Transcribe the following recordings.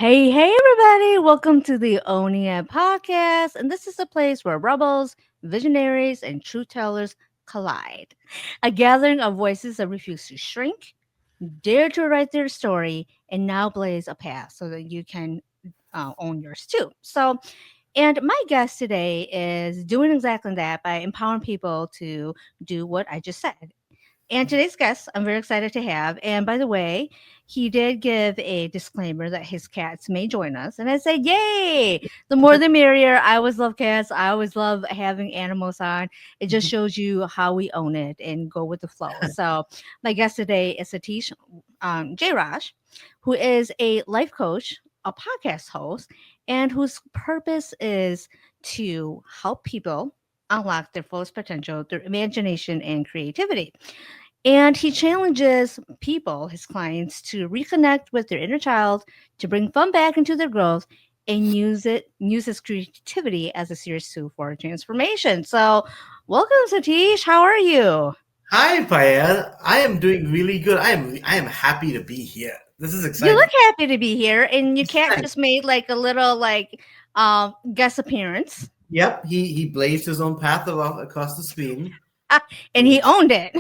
Hey, everybody. Welcome to the ONIA podcast. And this is a place where rebels, visionaries, and truth tellers collide. A gathering of voices that refuse to shrink, dare to write their story, and now blaze a path so that you can own yours too. And my guest today is doing exactly that by empowering people to do what I just said. And today's guest, I'm very excited to have. And by the way, he did give a disclaimer that his cats may join us. And I said, yay! The more the merrier. I always love cats. I always love having animals on. It just shows you how we own it and go with the flow. So, my guest today is Satish Jayaraj, who is a life coach, a podcast host, and whose purpose is to help people unlock their fullest potential through imagination and creativity. And he challenges people, his clients, to reconnect with their inner child, to bring fun back into their growth, and use his creativity as a serious tool for transformation. So, welcome, Satish. How are you? Hi, Paya. I am doing really good. I am happy to be here. This is You exciting. look happy to be here, and your cat just made like a little guest appearance, Yep, he blazed his own path across the screen. and he owned it.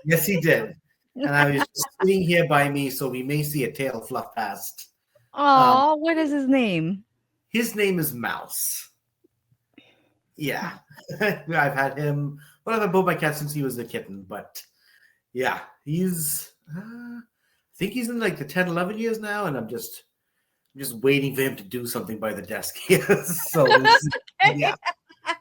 Yes, he did. And I was just sitting here by me, so we may see a tail fluff past. Um, Oh, what is his name? his name is Mouse. Yeah, I've had him. Well, I've both my cats since he was a kitten, but yeah, he's. I think he's in like the 10, 11 years now, and I'm just waiting for him to do something by the desk here. So yeah,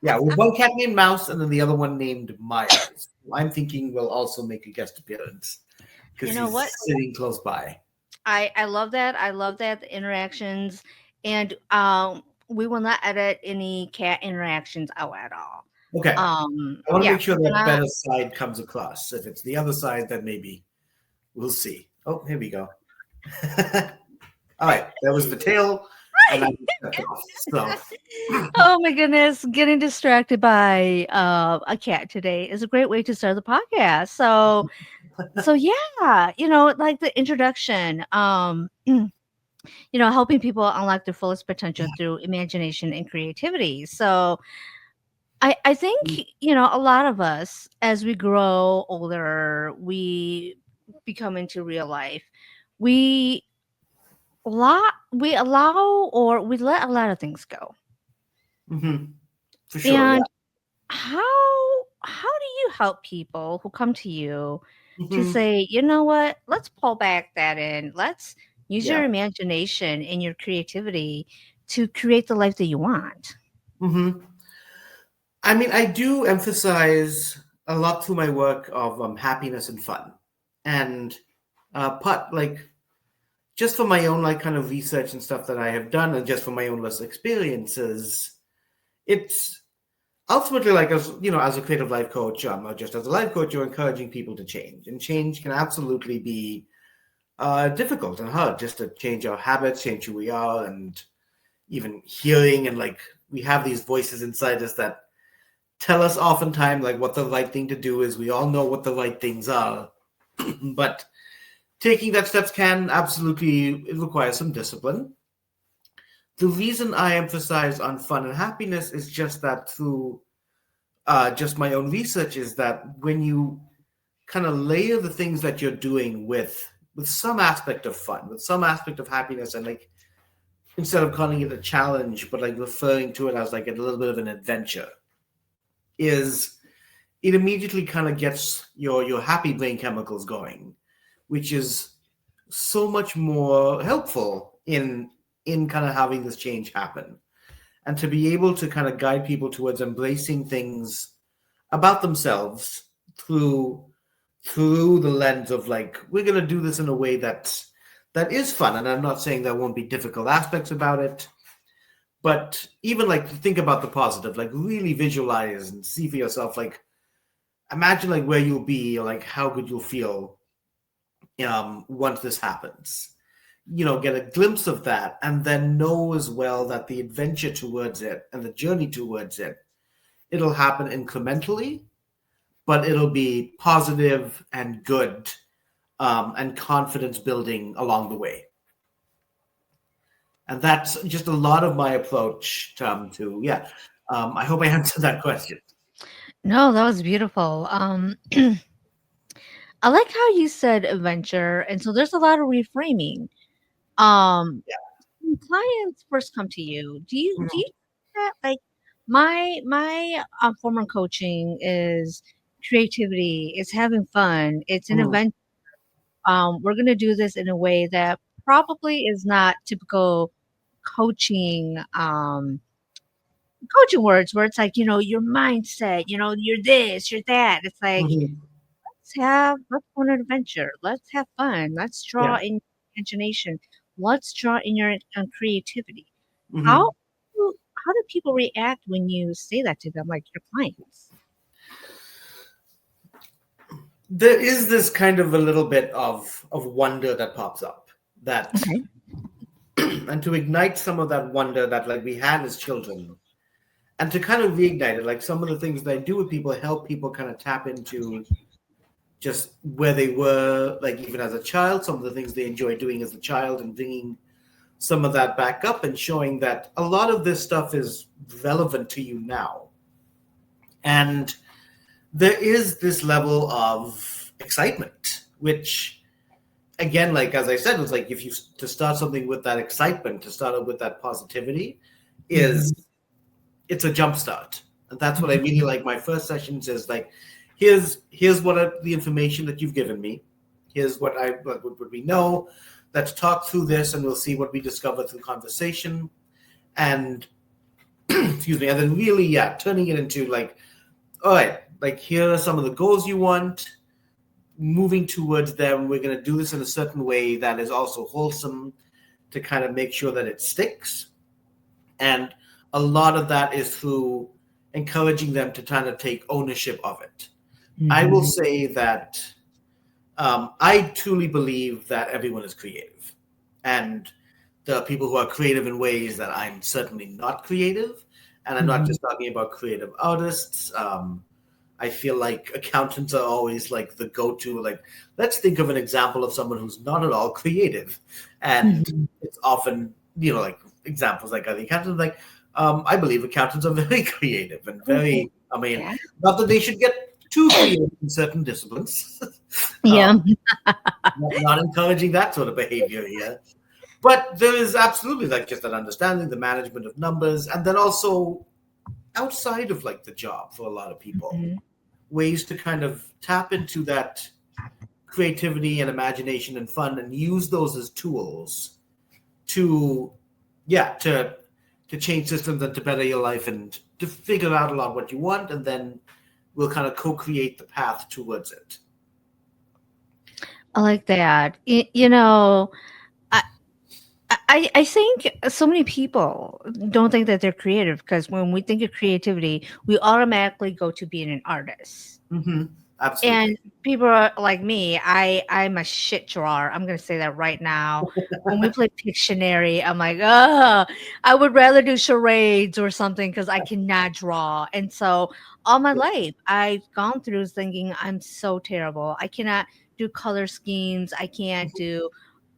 yeah. With one cat named Mouse, and then the other one named Myers. I'm thinking will also make a guest appearance You because know he's what? sitting close by. I love that. I love that the interactions, and we will not edit any cat interactions out at all. Okay, I want to Yeah, make sure we're that not. better side comes across. If it's the other side, then maybe we'll see. Oh, here we go. All right, that was the tail, and I stepped off. So Oh my goodness, getting distracted by a cat today is a great way to start the podcast. So yeah, like the introduction, helping people unlock their fullest potential through imagination and creativity. So I think, a lot of us, as we grow older, we become into real life. We we allow or we let a lot of things go. mhm, for sure, yeah. And how do you help people who come to you to Mhm, say, you know what, let's pull back that in. Let's use your yeah. imagination and your creativity to create the life that you want. Mhm. I mean, I do emphasize a lot through my work of happiness and fun, and part like just for my own like kind of research and stuff that I have done, and just for my own less experiences, it's ultimately like as as a creative life coach, not just as a life coach, you're encouraging people to change, and change can absolutely be difficult and hard. Just to change our habits, change who we are, and even hearing and like we have these voices inside us that tell us oftentimes like what the right thing to do is. We all know what the right things are, but taking that steps can absolutely it requires some discipline. The reason I emphasize on fun and happiness is just that through just my own research is that when you kind of layer the things that you're doing with some aspect of fun, with some aspect of happiness, and like instead of calling it a challenge, but like referring to it as like a little bit of an adventure, is it immediately kind of gets your happy brain chemicals going, which is so much more helpful in kind of having this change happen, and to be able to kind of guide people towards embracing things about themselves through through the lens of like we're going to do this in a way that is fun. And I'm not saying there won't be difficult aspects about it, but even like think about the positive, like really visualize and see for yourself, like imagine like where you'll be or like how good you'll feel once this happens. Get a glimpse of that, and then know as well that the adventure towards it and the journey towards it, it'll happen incrementally, but it'll be positive and good, and confidence building along the way. And that's just a lot of my approach to yeah. I hope I answered that question. No, that was beautiful. I like how you said adventure, and so there's a lot of reframing. Um, when clients first come to you, do you Mhm, do that? Like my former coaching is creativity, it's having fun, it's an mhm, event. We're gonna do this in a way that probably is not typical coaching coaching words where it's like, your mindset, you're this, you're that. It's like, mhm. let's go on an adventure. Let's have fun. Let's draw Yeah. in imagination. Let's draw in your creativity. How Mhm. how do people react when you say that to them, like your clients? There is this kind of a little bit of wonder that pops up, that Okay. and to ignite some of that wonder that like we had as children, and to kind of reignite it, like some of the things that I do with people help people kind of tap into just where they were, like even as a child, some of the things they enjoy doing as a child, and bringing some of that back up and showing that a lot of this stuff is relevant to you now. And there is this level of excitement, which again, like as I said, was like if you to start something with that excitement, to start it with that positivity, is Hmm. it's a jump start. And that's what I Hmm. really like. My first sessions is like, here's the information that you've given me. Here's what we know. Let's talk through this, and we'll see what we discover through conversation. And excuse me, and then really, yeah, turning it into like, all right, like here are some of the goals you want. Moving towards them, we're going to do this in a certain way that is also wholesome to kind of make sure that it sticks. And a lot of that is through encouraging them to kind of take ownership of it. I will Hmm. say that I truly believe that everyone is creative. And there are people who are creative in ways that I'm certainly not creative. And I'm not Hmm. just talking about creative artists. I feel like accountants are always like the go-to. Like, let's think of an example of someone who's not at all creative, and Hmm. it's often like examples like the accountants. Like, I believe accountants are very creative and Oh, very. I mean, yeah. not that they should get too creative in certain disciplines. Yeah. Not encouraging that sort of behavior here. But there is absolutely like just that understanding, the management of numbers, and then also outside of like the job for a lot of people, Hmm. ways to kind of tap into that creativity and imagination and fun and use those as tools to yeah to change systems and to better your life and to figure out a lot what you want, and then we'll kind of co-create the path towards it. I like that. I, I think so many people don't think that they're creative because when we think of creativity, we automatically go to being an artist. Hmm. And Absolutely. people are like me, I'm a shit drawer. I'm gonna say that right now. When we play Pictionary, I'm like, oh, I would rather do charades or something because I cannot draw. And so all my life, I've gone through thinking I'm so terrible. I cannot do color schemes. I can't do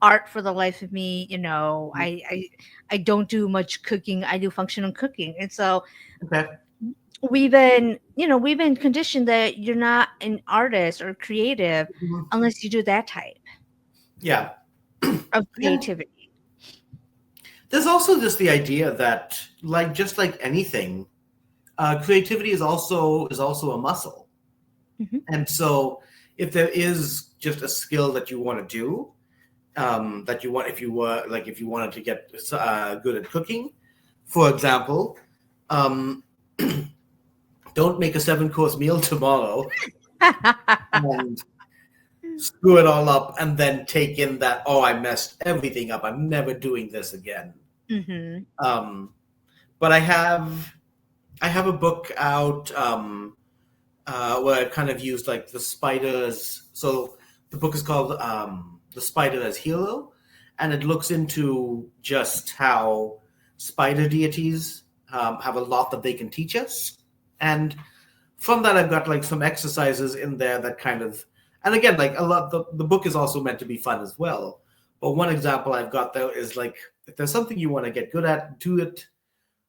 art for the life of me. I don't do much cooking. I do functional cooking. And so Okay. we've been conditioned that you're not an artist or creative Mhm. unless you do that type Yeah. of Yeah. creativity. There's also just the idea that like just like anything, creativity is also a muscle. Mhm. And so if there is just a skill that you want to do, that you want, if you were like if you wanted to get good at cooking, for example, um, don't make a 7 course meal tomorrow and screw it all up and then take in that, oh, I messed everything up, I'm never doing this again. Mhm. um, but I have a book out, where I kind of used like the spiders. So the book is called "The Spider as Hero," and it looks into just how spider deities have a lot that they can teach us. And from that, I've got like some exercises in there that kind of, and again, like a lot. The book is also meant to be fun as well. But one example I've got there is like if there's something you want to get good at, do it.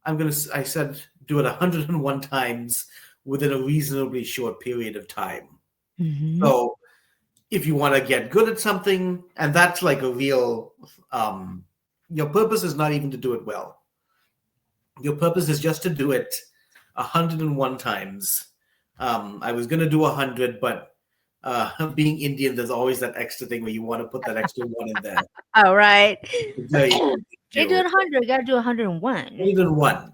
I said, do it 101 times within a reasonably short period of time. Mm-hmm. So if you want to get good at something, and that's like a real, your purpose is not even to do it well. Your purpose is just to do it 101 times. I was going to do 100, but being Indian, there's always that extra thing where you want to put that extra one in there. All right. It's very important to Can't do do. it 100. You got to do 101. 101. Even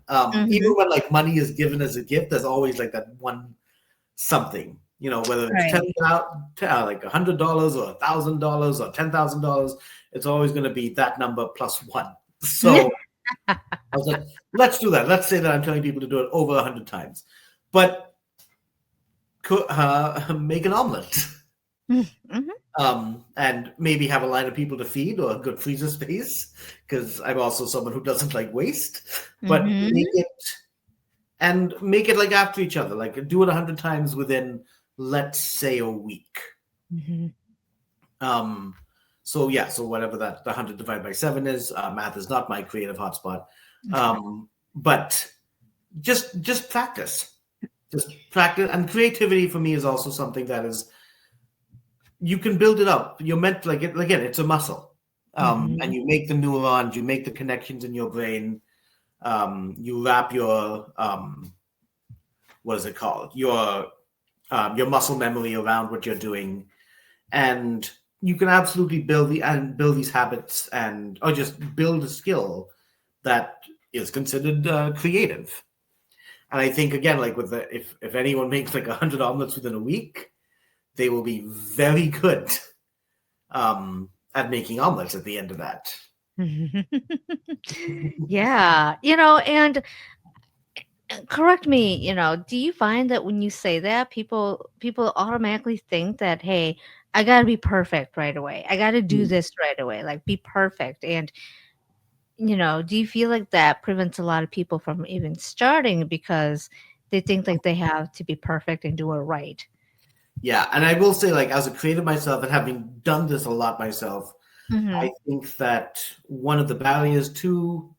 Mm-hmm. when like money is given as a gift, there's always like that one something. Whether it's Right. like $100 or $1,000 or $10,000, it's always going to be that number plus one. So I was like, let's do that. Let's say that I'm telling people to do it over 100 times, but make an omelet. Mm-hmm. And maybe have a line of people to feed or a good freezer space, because I'm also someone who doesn't like waste. But Mm-hmm. make it like after each other, like do it 100 times within, let's say, a week. Mm-hmm. Um, so yeah, so whatever the 100 divided by 7 is, math is not my creative hotspot. But just practice, and creativity for me is also something that is, you can build it up. You're meant, like it again, it's a muscle. And Mm-hmm. you make the neurons, you make the connections in your brain. You wrap your what is it called? Your muscle memory around what you're doing, and you can absolutely build these habits, or just build a skill that is considered creative. And I think, again, like with if anyone makes like 100 omelets within a week, they will be very good at making omelets at the end of that. Yeah, and correct me, do you find that when you say that people automatically think that, hey, I got to be perfect right away. I got to do this right away, like be perfect. And do you feel like that prevents a lot of people from even starting because they think like they have to be perfect and do it right? Yeah, and I will say, like, as a creator myself and having done this a lot myself, I Mhm. think that one of the barriers to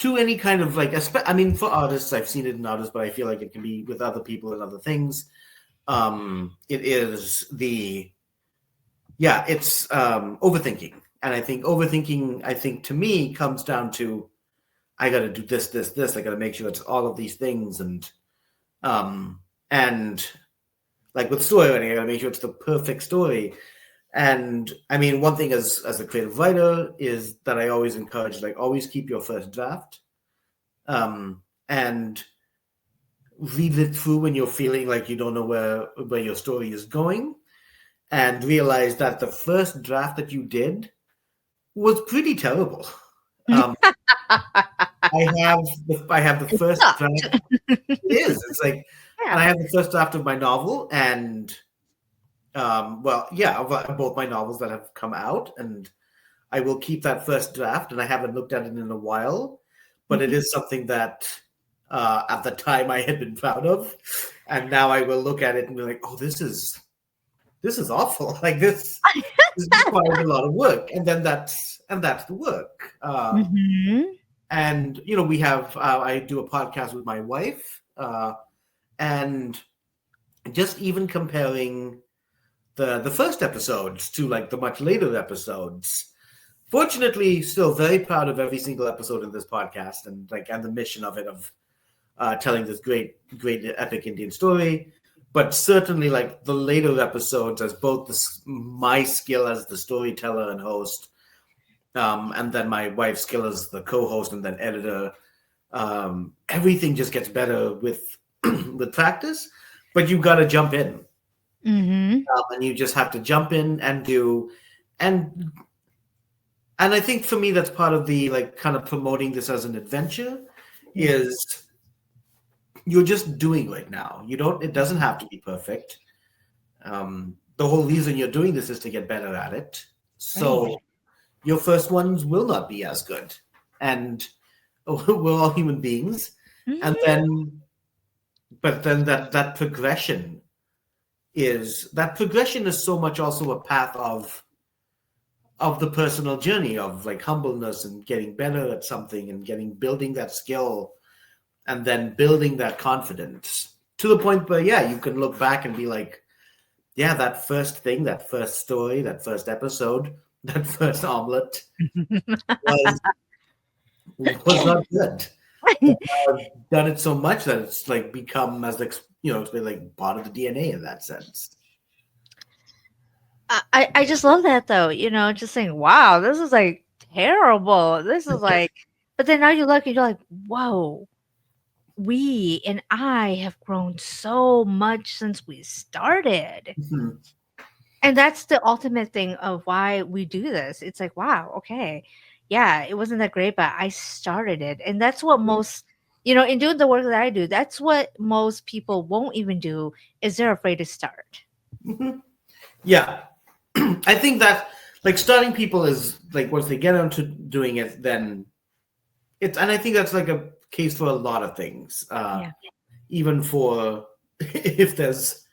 any kind of like, I mean, for artists, I've seen it in artists, but I feel like it can be with other people and other things. It is it's overthinking, and I think overthinking, to me, comes down to, I got to do this, this, this. I got to make sure it's all of these things, um, and like with story writing, I got to make sure it's the perfect story. And I mean, one thing as a creative writer is that I always encourage, like, always keep your first draft, and read it through when you're feeling like you don't know where your story is going, and realize that the first draft that you did was pretty terrible. Um, I have the It first sucked. draft. It is. It's like, and Yeah. I have the first draft of my novel, and well, yeah, of both my novels that have come out, and I will keep that first draft, and I haven't looked at it in a while, but it Mhm. is something that at the time I had been proud of, and now I will look at it and be like, oh, this is awful. Like this requires a lot of work, and that's the work. Mhm. And we have I do a podcast with my wife, and just even comparing the first episodes to like the much later episodes. Fortunately, still very proud of every single episode of this podcast, and the mission of it, of telling this great epic Indian story. But certainly, like the later episodes, as both my skill as the storyteller and host, and then my wife's skill as the co-host and then editor, everything just gets better with with practice. But you got to jump in, Mhm. and you just have to jump in and do, and and I think for me that's part of the, like, kind of promoting this as an adventure, Yeah. is you're just doing right now. It doesn't have to be perfect. The whole reason you're doing this is to get better at it. Right. So your first ones will not be as good, and we're all human beings. And Mhm. then, but then that progression is so much also a path of the personal journey of like humbleness and getting better at something and building that skill and then building that confidence to the point where, yeah, you can look back and be like, yeah, that first thing, that first story, that first episode, that first omelet was not good. But I've done it so much that it's like become as like, it's been like part of the DNA in that sense. I just love that though, just saying, wow, this is like terrible. This is like, but then now you look and you're like, whoa, we and I have grown so much since we started. Mhm. And that's the ultimate thing of why we do this. It's like, wow, okay. Yeah, it wasn't that great, but I started it. And that's what most, in doing the work that I do, that's what most people won't even do is they're afraid to start. Mhm. Yeah. I think that like starting people is like once they get onto doing it, then and I think that's like a case for a lot of things. Yeah. Even for if there's,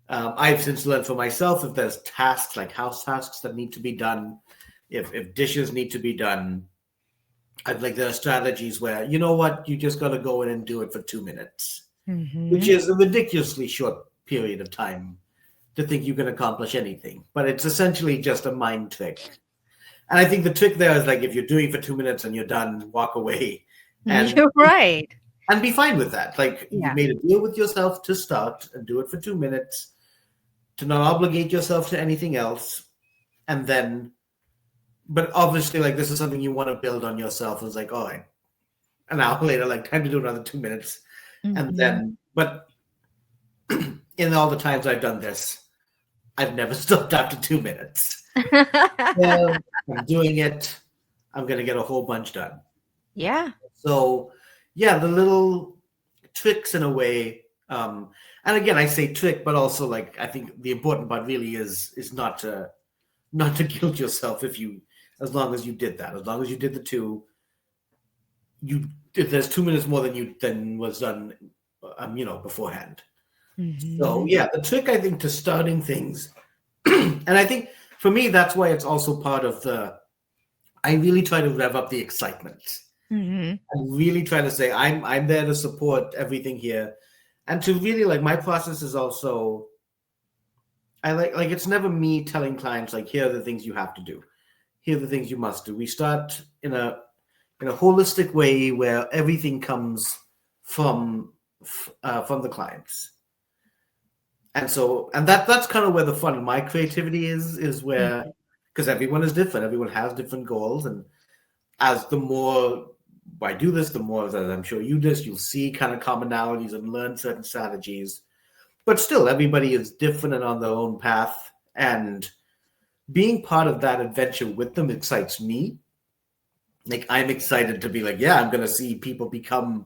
I've since learned for myself if there's tasks like house tasks that need to be done, if dishes need to be done, I'd like there are strategies where you know what you just got to go in and do it for 2 minutes, which Hmm. is a ridiculously short period of time to think you can accomplish anything. But it's essentially just a mind trick. And I think the trick there is like if you're doing for 2 minutes and you're done, walk away and You're right. be fine with that. Like you Yeah. made a deal with yourself to start and do it for 2 minutes, to not obligate yourself to anything else. And then, but obviously, like this is something you want to build on yourself. It's like, all right, an hour later, like time to do another 2 minutes. And Hmm. then, but in all the times I've done this, I've never stopped after 2 minutes. Well, I'm doing it. I'm going to get a whole bunch done. Yeah. So, yeah, the little tricks in a way. And again, I say trick, but also like I think the important part really is not to guilt yourself as long as you did that, as long as you did the two, you if there's 2 minutes more than was done, beforehand. So Hmm. yeah, the trick I think to starting things, and I think for me that's why it's also part of the. I really try to rev up the excitement. Hmm. And really try to say I'm there to support everything here, and to really like my process is also I like it's never me telling clients like here are the things you have to do, here are the things you must do. We start in a holistic way where everything comes from from the clients, and so that's kind of where the fun of my creativity is where because everyone is different, everyone has different goals, and as the more I do this, the more as I'm sure you do, you'll see kind of commonalities and learn certain strategies. But still, everybody is different and on their own path. And being part of that adventure with them excites me. Like I'm excited to be like, yeah, I'm gonna see people become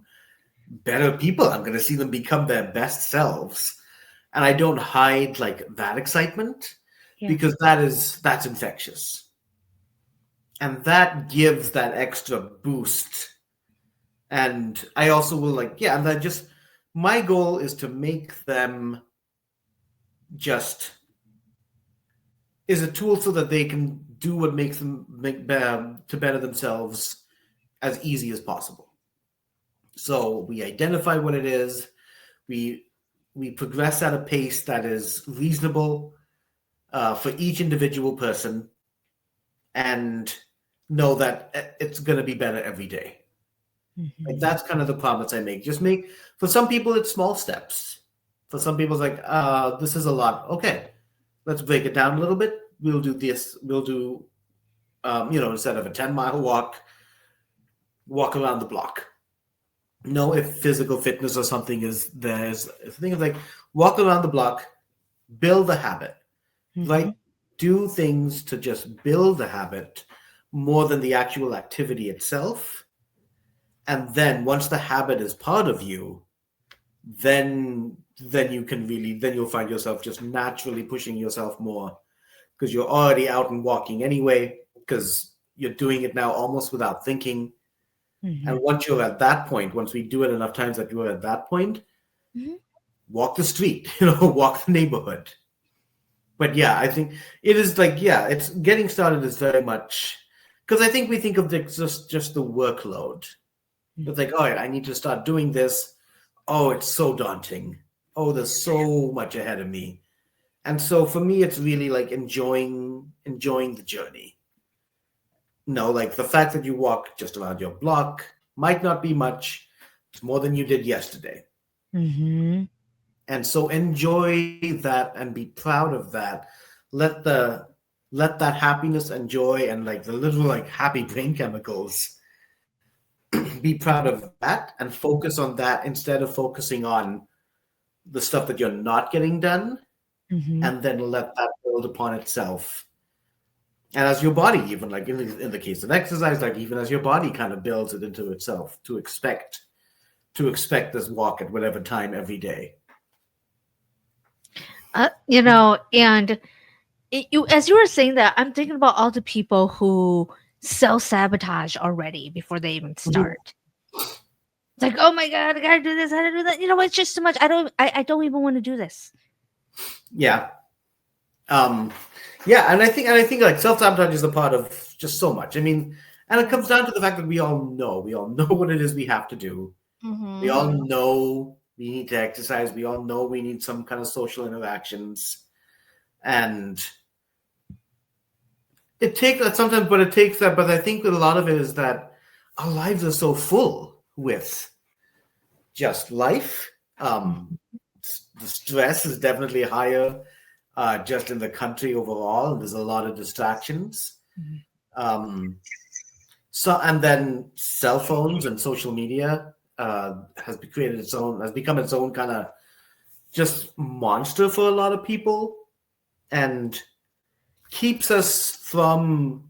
better people. I'm gonna see them become their best selves. And I don't hide like that excitement Yeah. because that's infectious. And that gives that extra boost. And I also will like, yeah, and then just my goal is to make them just is a tool so that they can do what makes them to better themselves as easy as possible. So we identify what it is, we we progress at a pace that is reasonable for each individual person, and know that it's going to be better every day. Like Hmm. that's kind of the promise I make. Just make for some people it's small steps. For some people it's like, this is a lot. Okay, let's break it down a little bit. We'll do this. We'll do, instead of a 10-mile walk, walk around the block. No, if physical fitness or something is there's a thing of like walk around the block, build a habit, right? Hmm. Do things to just build the habit more than the actual activity itself. And then once the habit is part of you, then you can really then you'll find yourself just naturally pushing yourself more because you're already out and walking anyway because you're doing it now almost without thinking. And Hmm. once you're at that point, once we do it enough times that you're at that point, Hmm. walk the street, walk the neighborhood. But yeah, I think it is like, yeah, it's getting started is very much because I think we think of the, just the workload. It's like, all right, I need to start doing this. Oh, it's so daunting. Oh, there's so much ahead of me. And so for me, it's really like enjoying the journey. No, like the fact that you walk just around your block might not be much. It's more than you did yesterday. Mm-hmm. And so enjoy that and be proud of that. Let the let that happiness and joy and like the little like happy brain chemicals be proud of that and focus on that instead of focusing on the stuff that you're not getting done, Mm-hmm. and then let that build upon itself. And as your body, even like in the case of exercise, like even as your body kind of builds it into itself to expect this walk at whatever time every day. And as you were saying that, I'm thinking about all the people who self sabotage already before they even Mhm. start. It's like, oh my god, I gotta do this, I gotta do that. It's just too much. I don't even want to do this. Yeah. Um, yeah, and I think like self-sabotage is a part of just so much. I mean, and it comes down to the fact that we all know what it is we have to do. We Mm-hmm. all know we need to exercise. We all know we need some kind of social interactions. And it takes that sometimes, but it takes that. But I think that a lot of it is that our lives are so full with just life. The stress is definitely higher just in the country overall. And there's a lot of distractions. Um, so and then cell phones and social media has become its own kind of just monster for a lot of people and keeps us from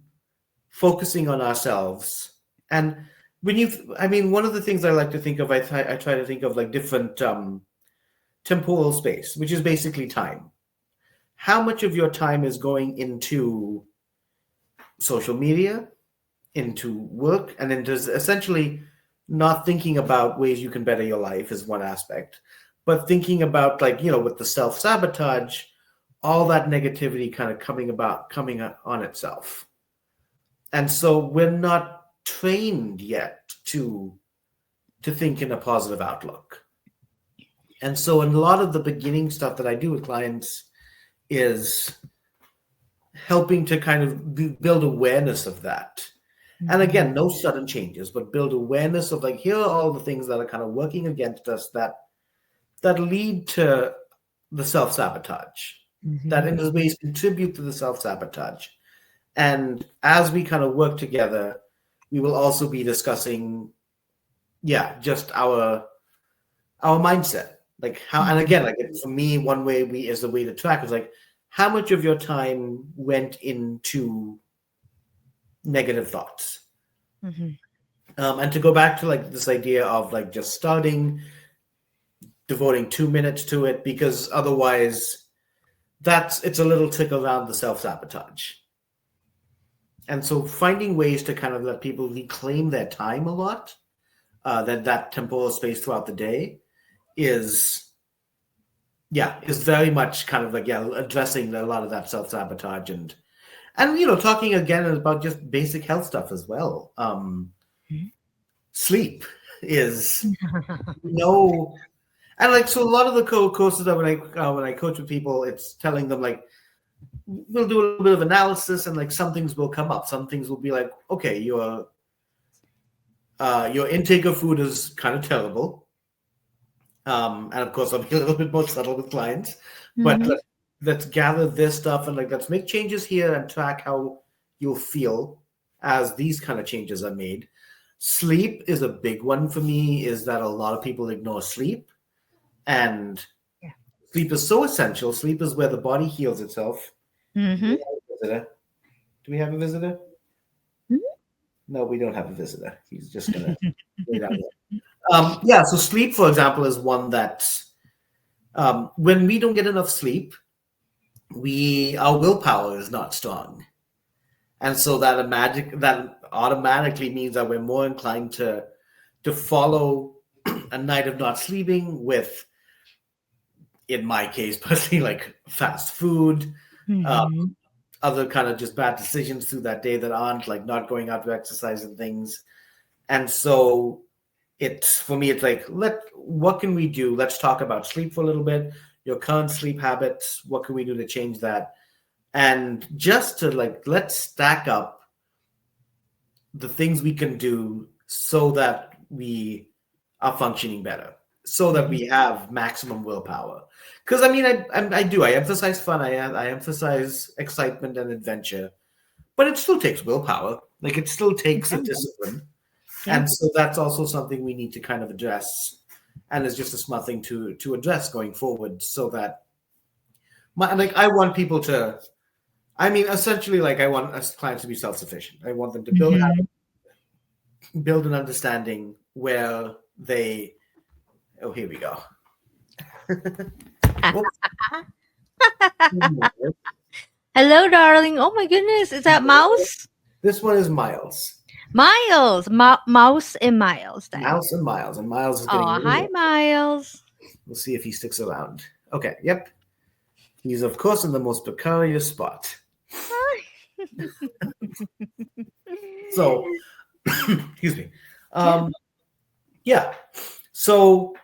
focusing on ourselves. And I mean, one of the things I like to think of, I try to think of like different temporal space, which is basically time. How much of your time is going into social media, into work, and into essentially not thinking about ways you can better your life is one aspect, but thinking about like, with the self sabotage, all that negativity kind of coming on itself. And so we're not trained yet to think in a positive outlook. And so in a lot of the beginning stuff that I do with clients is helping to kind of build awareness of that. And Mm-hmm. again, no sudden changes, but build awareness of like, here are all the things that are kind of working against us that lead to the self-sabotage, that Mm-hmm. in those ways contribute to the self-sabotage. And as we kind of work together, we will also be discussing, yeah, just our mindset. Like how, and again, like for me, one way we is the way to track is like how much of your time went into negative thoughts. Mm-hmm. And to go back to like this idea of like just starting, devoting 2 minutes to it, because otherwise it's a little trick around the self-sabotage. And so finding ways to kind of let people reclaim their time a lot, that temporal space throughout the day is, yeah, is very much kind of like, yeah, addressing a lot of that self-sabotage and talking again about just basic health stuff as well. Sleep is no. And like so, a lot of the courses that when I coach with people, it's telling them like we'll do a little bit of analysis and like some things will come up. Some things will be like, okay, your intake of food is kind of terrible, and of course I'll be a little bit more subtle with clients, but Mm-hmm. let's gather this stuff and like let's make changes here and track how you'll feel as these kind of changes are made. Sleep is a big one for me. Is that a lot of people ignore sleep and Yeah. sleep is so essential. Sleep is where the body heals itself. Do Mm-hmm. we have a visitor? Do we have a visitor? No, we don't have a visitor. He's just gonna wait out there. Yeah, so sleep, for example, is one that when we don't get enough sleep, we our willpower is not strong, and so that automatically means that we're more inclined to follow a night of not sleeping with, in my case, personally, like fast food, Mm-hmm. other kind of just bad decisions through that day that aren't like not going out to exercise and things. And so it's for me, it's like, what can we do? Let's talk about sleep for a little bit, your current sleep habits. What can we do to change that? And just to like, let's stack up the things we can do so that we are functioning better, so that Mm-hmm. we have maximum willpower. Because I mean, I do. I emphasize fun. I emphasize excitement and adventure, but it still takes willpower. Like it still takes a Yeah. discipline, Yeah. and so that's also something we need to kind of address, and it's just a smart thing to address going forward, so that like I want people to. I mean, essentially, like I want us clients to be self sufficient. I want them to Mm-hmm. build an understanding where they. Oh, here we go. Whoops. Hello, darling. Oh my goodness, is that Mouse? This one is Miles. Miles, Mouse and Miles, then. Mouse and Miles. And Miles is getting a Oh, little. hi, Miles. We'll see if he sticks around. Okay, yep. He's, of course, in the most precarious spot. So, excuse me. Yeah. Yeah. So,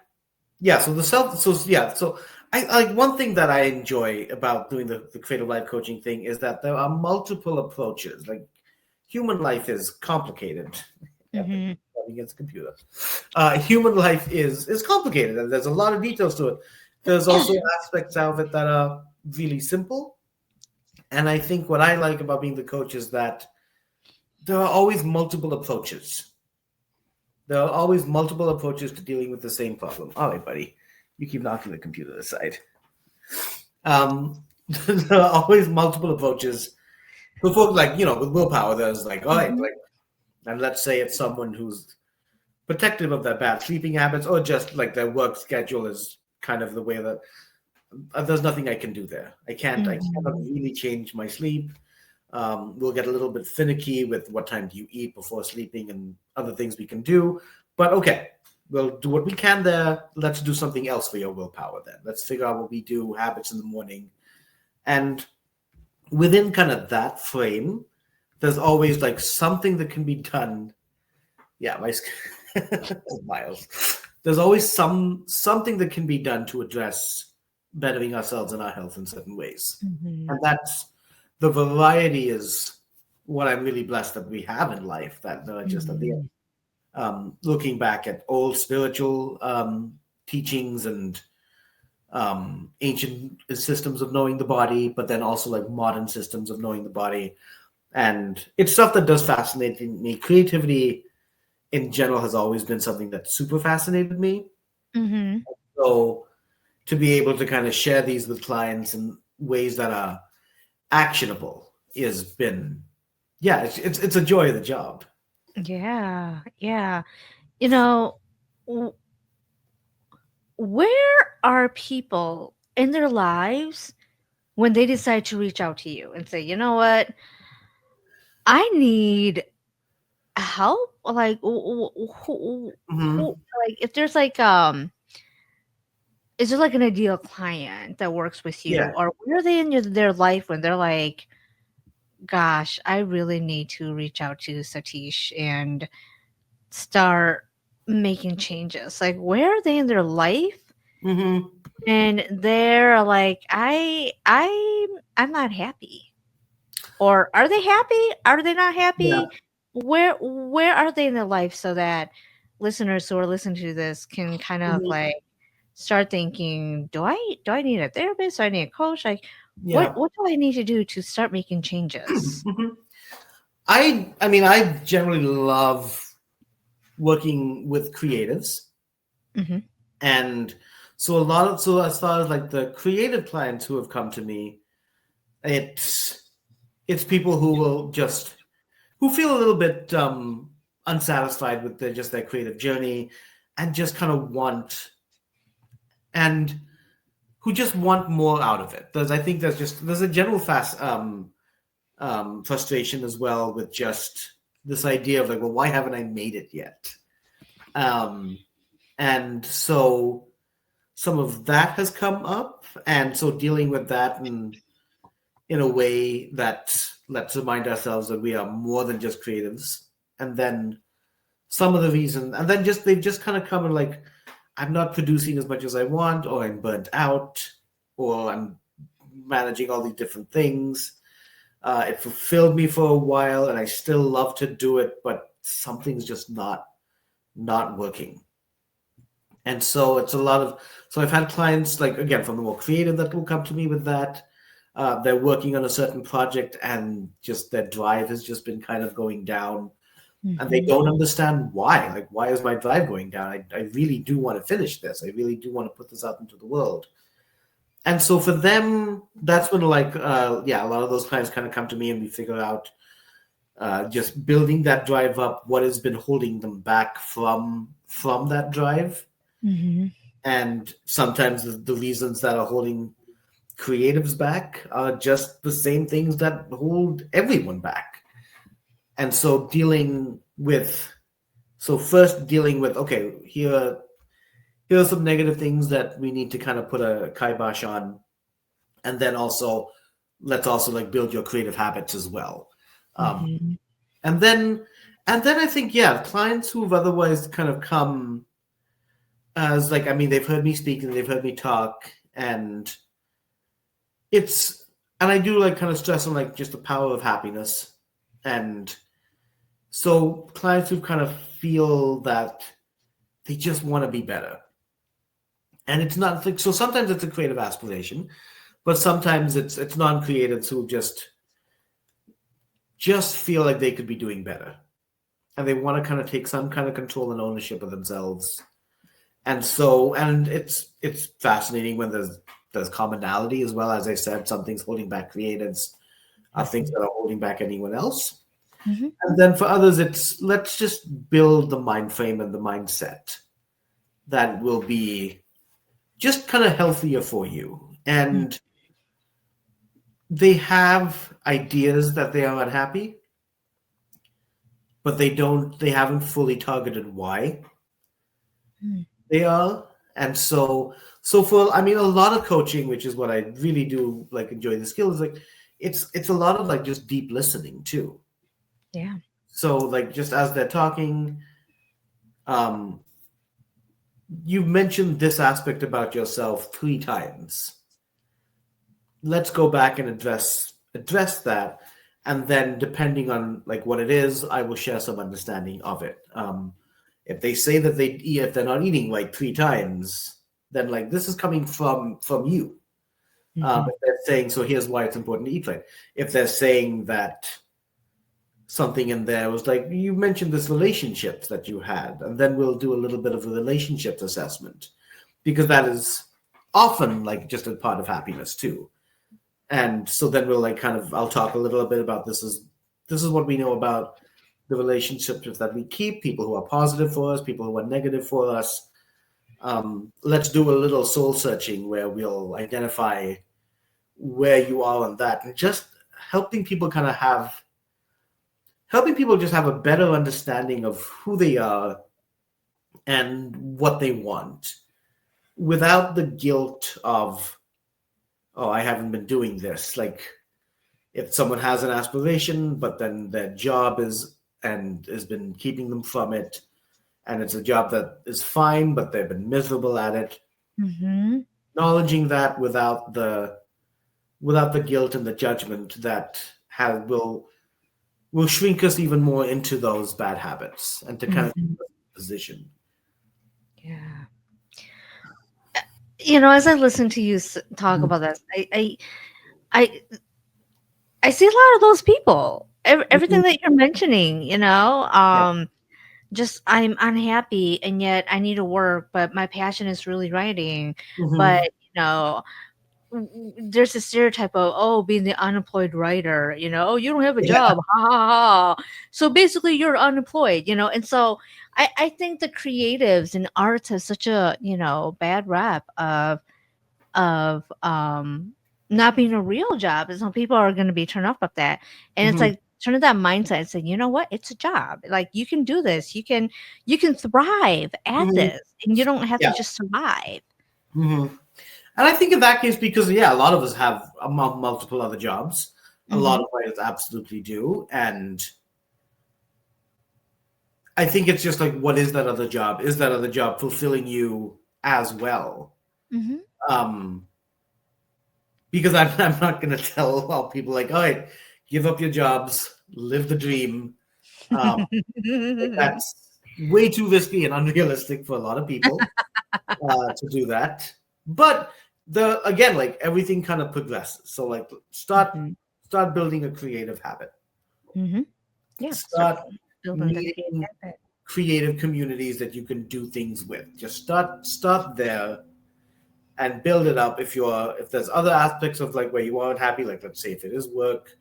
yeah. So, the self. So, yeah. So, I like one thing that I enjoy about doing the creative life coaching thing is that there are multiple approaches. Like, human life is complicated. Mm-hmm. Against a computer. Human life is complicated, and there's a lot of details to it. There's also aspects of it that are really simple, and I think what I like about being the coach is that there are always multiple approaches. There are always multiple approaches to dealing with the same problem. All right, buddy, you keep knocking the computer aside. Um, there are always multiple approaches. Before, like with willpower, there's like, all right, Mm-hmm. like, and let's say it's someone who's protective of their bad sleeping habits, or just like their work schedule is kind of the way that there's nothing I can do there. I cannot Mm-hmm. really change my sleep. We'll get a little bit finicky with what time do you eat before sleeping and other things we can do. But okay, we'll do what we can there. Let's do something else for your willpower then. Let's figure out what we do, habits in the morning. And within kind of that frame, there's always like something that can be done. Yeah, my Miles. There's always something that can be done to address bettering ourselves and our health in certain ways, Mm-hmm. and that's the variety is what I'm really blessed that we have in life. That there are just at the end, Mm-hmm. looking back at old spiritual teachings and ancient systems of knowing the body, but then also like modern systems of knowing the body, and it's stuff that does fascinate me. Creativity in general has always been something that super fascinated me. Mm-hmm. So to be able to kind of share these with clients in ways that are actionable has been, yeah, it's a joy of the job. Yeah, yeah. You know, w- where are people in their lives when they decide to reach out to you and say, you know what, I need help? Like, Hmm. like, if there's like, is there like an ideal client that works with you, Yeah. or where are they in their life when they're like, gosh, I really need to reach out to Satish and start making changes? Like, where are they in their life? Hmm. And they're like, I'm not happy. Or are they happy? Are they not Yeah. happy? Where are they in their life so that listeners who are listening to this can kind of Hmm. like start thinking, do I need a therapist? Do I need a coach? Like Yeah. what do I need to do to start making changes? Hmm. I mean, I generally love working with creatives, Hmm. and so a lot of so as far as like the creative clients who have come to me, it's it's people who will just who feel a little bit unsatisfied with just their creative journey, and just kind of want and who just want more out of it. I think there's a general frustration as well with just this idea of like, well, why haven't I made it yet? Um, and so some of that has come up, and so dealing with that and in a way that let's remind ourselves that we are more than just creatives. And then some of the reason, and then just they've just kind of come and like, I'm not producing as much as I want, or I'm burnt out, or I'm managing all these different things. It fulfilled me for a while, and I still love to do it, but something's just not working. And so it's a lot of so I've had clients like again from the more creative that will come to me with that. They're working on a certain project, and just their drive has just been kind of going down, and they Mhm. don't understand why. Like, why is my drive going down? I really do want to finish this. I really do want to put this out into the world. And so for them, that's when like yeah, a lot of those clients kind of come to me, and we figure out just building that drive up, what has been holding them back from that drive, Mhm. and sometimes the reasons that are holding creatives back are just the same things that hold everyone back. And so first dealing with, okay, here are some negative things that we need to kind of put a kibosh on, and then also let's also like build your creative habits as well. um, Mhm. and then I think, yeah, clients who've otherwise kind of come as like, I mean, they've heard me speak and they've heard me talk, and it's and I do like kind of stress on like just the power of happiness. And so clients who kind of feel that they just want to be better, and it's not like, so sometimes it's a creative aspiration, but sometimes it's non-creatives who just feel like they could be doing better, and they want to kind of take some kind of control and ownership of themselves. And so, and it's fascinating when there's commonality as well. As I said, some things holding back creatives are things Mhm. that are holding back anyone else. Mhm. And then for others, it's let's just build the mind frame and the mindset that will be just kind of healthier for you. Mhm. And they have ideas that they are unhappy, but they haven't fully targeted why Mhm. they are. And so for, I mean, a lot of coaching, which is what I really do like enjoy the skill, is like it's a lot of like just deep listening too. Yeah. So like just as they're talking, um, you mentioned this aspect about yourself 3 times. Let's go back and address that, and then depending on like what it is, I will share some understanding of it. If they say that if they're not eating like 3 times, then like this is coming from you. Mhm. If they're saying, so here's why it's important to eat right. If they're saying that something in there was like, you mentioned this relationships that you had, and then we'll do a little bit of a relationships assessment, because that is often like just a part of happiness too. And so then we'll like kind of, I'll talk a little bit about this is what we know about the relationships that we keep, people who are positive for us, people who are negative for us. Let's do a little soul searching where we'll identify where you are on that, and just helping people kind of have helping people just have a better understanding of who they are and what they want, without the guilt of, oh, I haven't been doing this. Like, if someone has an aspiration but then their job is and has been keeping them from it, and it's a job that is fine but they've been miserable at it, Mhm. acknowledging that without the guilt and the judgment that will shrink us even more into those bad habits, and to kind of Mhm. position. Yeah. As I listen to you talk about this, I I see a lot of those people. Everything Mhm. that you're mentioning, Yeah. just I'm unhappy and yet I need to work, but my passion is really writing. But Mhm. there's a stereotype of, oh, being the unemployed writer, oh, you don't have a Yeah. job, ha ha ha. So basically you're unemployed, and so I think the creatives and arts have such a bad rap of not being a real job, and some people are going to be turned off of that. And it's Mhm. like turning that mindset and saying, you know what, it's a job, like you can do this, you can thrive at Mhm. this, and you don't have to Yeah. just survive. Mhm. And I think in that case, because yeah, a lot of us have multiple other jobs. A lot Mhm. of writers absolutely do, and I think it's just like, what is that other job? Is that other job fulfilling you as well? Mhm. Um, because I'm not going to tell all people like, all right, give up your jobs, live the dream. Um, like that's way too risky and unrealistic for a lot of people to do that. But the again, like everything kind of progresses. So like Mhm. start building a creative habit. Mhm. Yeah, start Start building that creative meeting habit. creative communities that you can do things with. Just start there and build it up. If there's other aspects of like where you aren't happy, like let's say if it is work,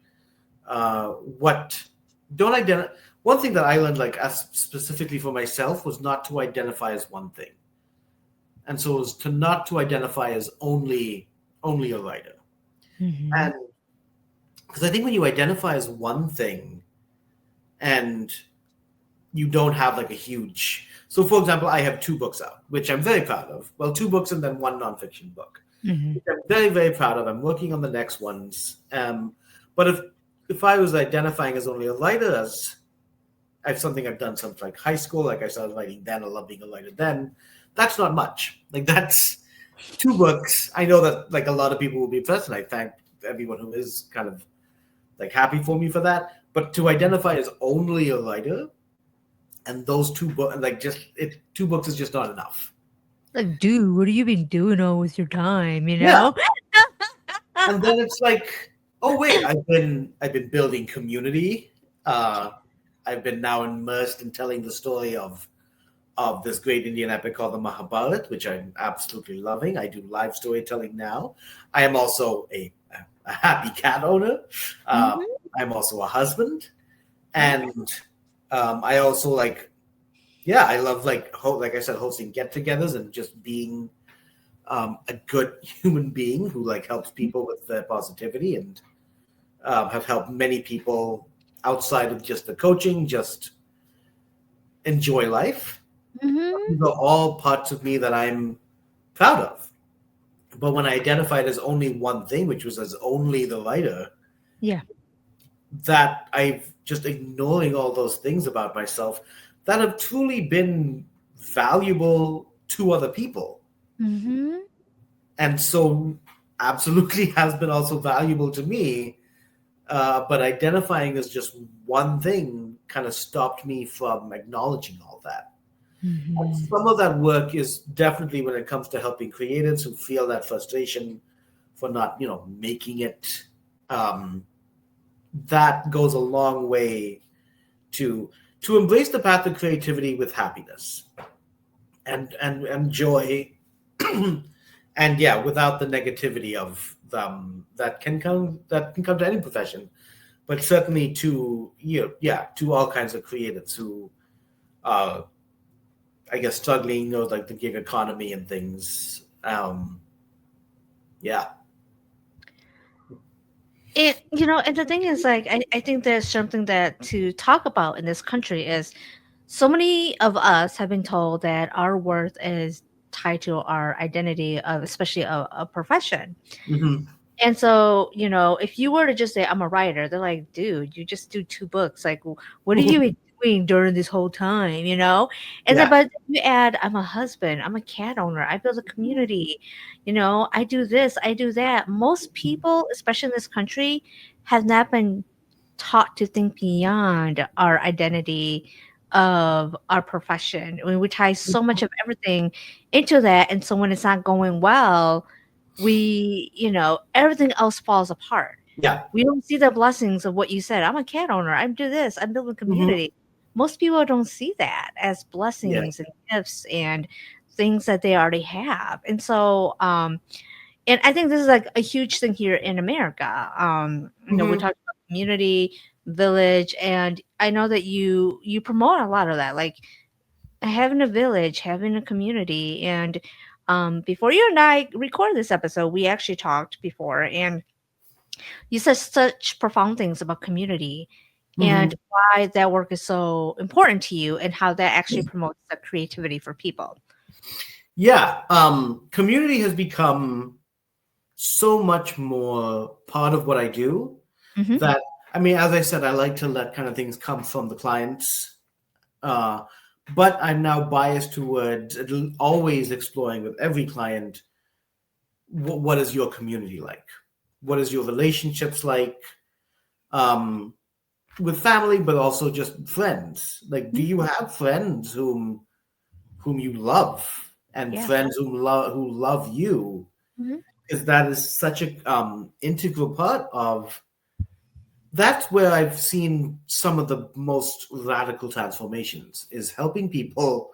what don't identify. One thing that I learned, like as specifically for myself, was not to identify as one thing, and so it was to not to identify as only a writer. Mhm. And because I think when you identify as one thing and you don't have like a huge, so for example, I have two books out, which I'm very proud of. Well, two books and then one nonfiction book, Mhm. which I'm very proud of. I'm working on the next ones. But if I was identifying as only a writer, as I've something I've done since like high school, like I started writing then, I love being a writer then. That's not much. Like that's two books. I know that like a lot of people will be impressed, and I thank everyone who is kind of like happy for me for that. But to identify as only a writer and those two books, like just it, two books is just not enough. Like, dude, what have you been doing all with your time, you Yeah, know? and then it's like, oh wait, I've been building community. Uh, I've been now immersed in telling the story of this great Indian epic called the Mahabharata, which I'm absolutely loving. I do live storytelling now. I am also a happy cat owner. Um, Mhm. I'm also a husband, Yeah. and I also like, yeah, I love like like I said, hosting get-togethers and just being a good human being who like helps people with their positivity and have helped many people outside of just the coaching, just enjoy life. Mhm. These are all parts of me that I'm proud of. But when I identified as only one thing, which was as only the writer, Yeah. that I've just ignoring all those things about myself that have truly been valuable to other people. Mhm. And so absolutely has been also valuable to me. But identifying as just one thing kind of stopped me from acknowledging all that. And Mhm. some of that work is definitely when it comes to helping creatives who feel that frustration for not, making it. Um, that goes a long way to embrace the path of creativity with happiness and joy, and yeah, without the negativity of that can come to any profession, but certainly to yeah, to all kinds of creatives who are, I guess, struggling, like the gig economy and things. Yeah. And the thing is, like, I think there's something that to talk about in this country is so many of us have been told that our worth is tied to our identity of especially a profession. Hmm. And so, if you were to just say, I'm a writer, they're like, dude, you just do two books. Like, what have you been doing during this whole time, you know? And then, Yeah. but you add, I'm a husband, I'm a cat owner, I build a community, I do this, I do that. Most people, especially in this country, have not been taught to think beyond our identity of our profession. I mean, we tie so much of everything into that. And so when it's not going well, everything else falls apart. Yeah. We don't see the blessings of what you said. I'm a cat owner. I do this. I'm building Hmm. community. Most people don't see that as Yeah. blessings and gifts and things that they already have. And I think this is like a huge thing here in America. We Hmm. talk about community, village, and I know that you promote a lot of that, like having a village, having a community. And before you and I record this episode, we actually talked before, and you said such profound things about community Hmm. and why that work is so important to you and how that actually promotes the creativity for people. Yeah. Community has become. so much more part of what I do Hmm. that, I mean, as I said, I like to let kind of things come from the clients. Uh, but I'm now biased towards always exploring with every client, what is your community like? What is your relationships like? Um, with family, but also just friends. Like, do you have friends whom you love, and Yeah. friends who love you? Hmm. Because that is such a integral part of. That's where I've seen some of the most radical transformations is helping people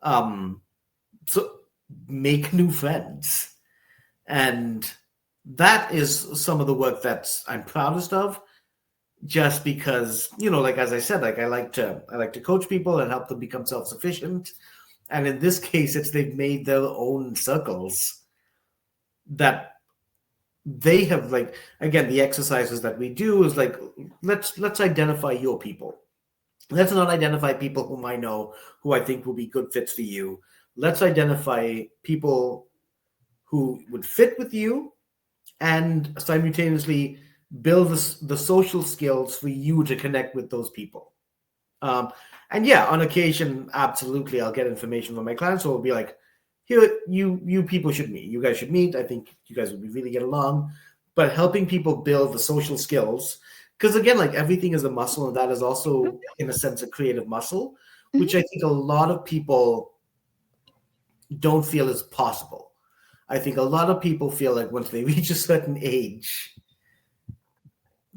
um, so make new friends, and that is some of the work that's I'm proudest of. Just because, like as I said, like I like to coach people and help them become self-sufficient, and in this case, it's they've made their own circles that they have, like, again, the exercises that we do is like, let's identify your people. Let's not identify people whom I know, who I think will be good fits for you. Let's identify people who would fit with you, and simultaneously build the social skills for you to connect with those people. Um, and yeah, on occasion, absolutely, I'll get information from my clients, so it'll be like, here, you people should meet. You guys should meet. I think you guys would really get along. But helping people build the social skills, because again, like everything is a muscle, and that is also, in a sense, a creative muscle, which Hmm. I think a lot of people don't feel is possible. I think a lot of people feel like once they reach a certain age,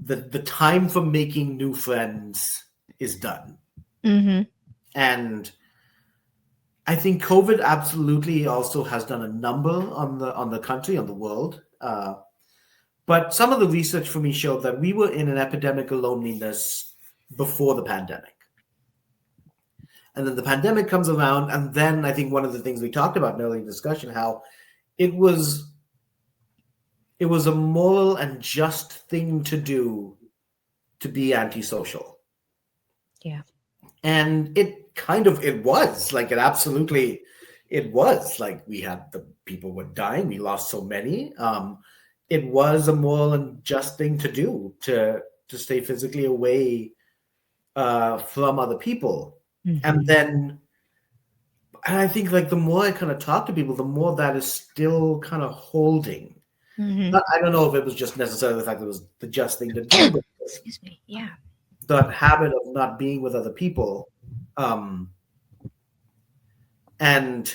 the time for making new friends is done. Hmm. And I think COVID absolutely also has done a number on the country, on the world. But some of the research for me showed that we were in an epidemic of loneliness before the pandemic, and then the pandemic comes around, and then I think one of the things we talked about in earlier discussion, how it was it was a moral and just thing to do to be antisocial, Yeah. and it was like it absolutely it was like we had the people were dying, we lost so many. It was a moral and just thing to do to stay physically away from other people. Hmm. And then and I think, like, the more I kind of talk to people, the more that is still kind of holding. Hmm. I don't know if it was just necessarily the fact that it was the just thing to do, but Excuse me. Yeah. that habit of not being with other people. um and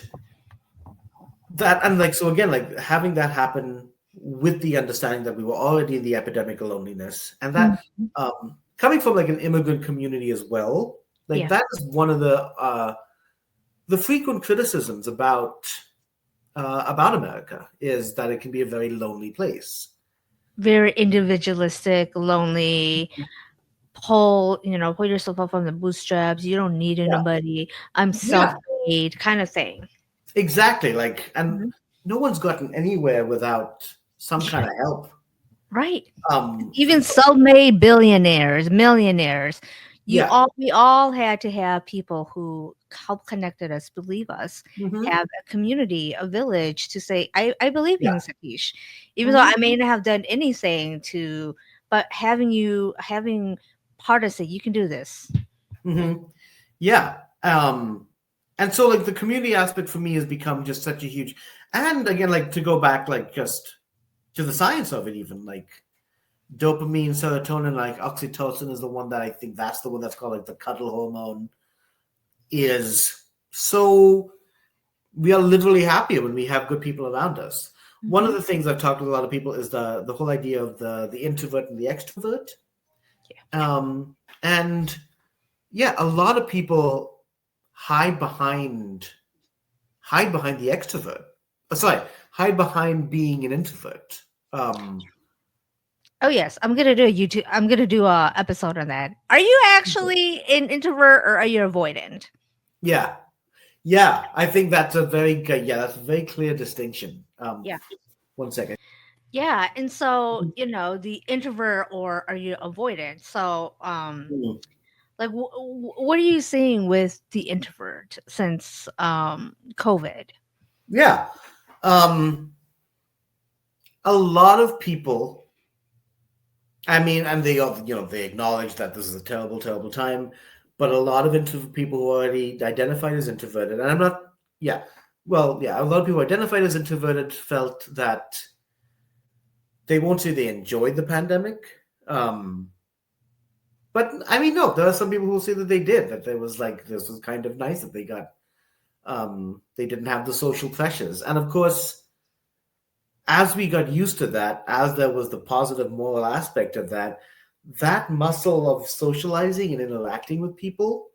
like, so again, like having that happen with the understanding that we were already in the epidemic of loneliness, and that Mhm. coming from like an immigrant community as well, like Yeah. that is one of the frequent criticisms about America, is that it can be a very lonely place. Very individualistic, lonely, pull yourself up from the bootstraps. You don't need Yeah, anybody. I'm yeah, self-made kind of thing. exactly. Like, and Mhm. no one's gotten anywhere without some kind Yeah. of help. Right. From, Even self-made billionaires, millionaires, yeah. we all had to have people who help connected us, believe us, Hmm. have a community, a village to say, I believe Yeah. in Satish. Even though Hmm. I may not have done anything to, but having part of say, you can do this. Hmm. Yeah. And so, like, the community aspect for me has become just such a huge, and again, like, to go back, like, just to the science of it, even like dopamine, serotonin, like oxytocin is the one that I think that's the one that's called like the cuddle hormone, is so we are literally happier when we have good people around us. One of Hmm. the things I've talked to a lot of people is the whole idea of the introvert and the extrovert. Um, and yeah, a lot of people hide behind hide behind the extrovert. Sorry, hide behind being an introvert. Um, Oh yes, I'm gonna do a episode on that. Are you actually an introvert or are you avoidant? yeah, yeah. I think that's a very good, yeah, that's a very clear distinction. Yeah. One second. Yeah, and so, the introvert or are you avoidant? So, Mhm. like, what are you seeing with the introvert since COVID? Yeah. Um, a lot of people, I mean, and they all, they acknowledge that this is a terrible, terrible time, but a lot of people who already identified as introverted, and I'm not, yeah, well, yeah, a lot of people identified as introverted felt that they won't say they enjoyed the pandemic. Um, but I mean, no, there are some people who say that they did, that there was like, this was kind of nice that they didn't have the social pressures. And of course, as we got used to that, as there was the positive moral aspect of that, that muscle of socializing and interacting with people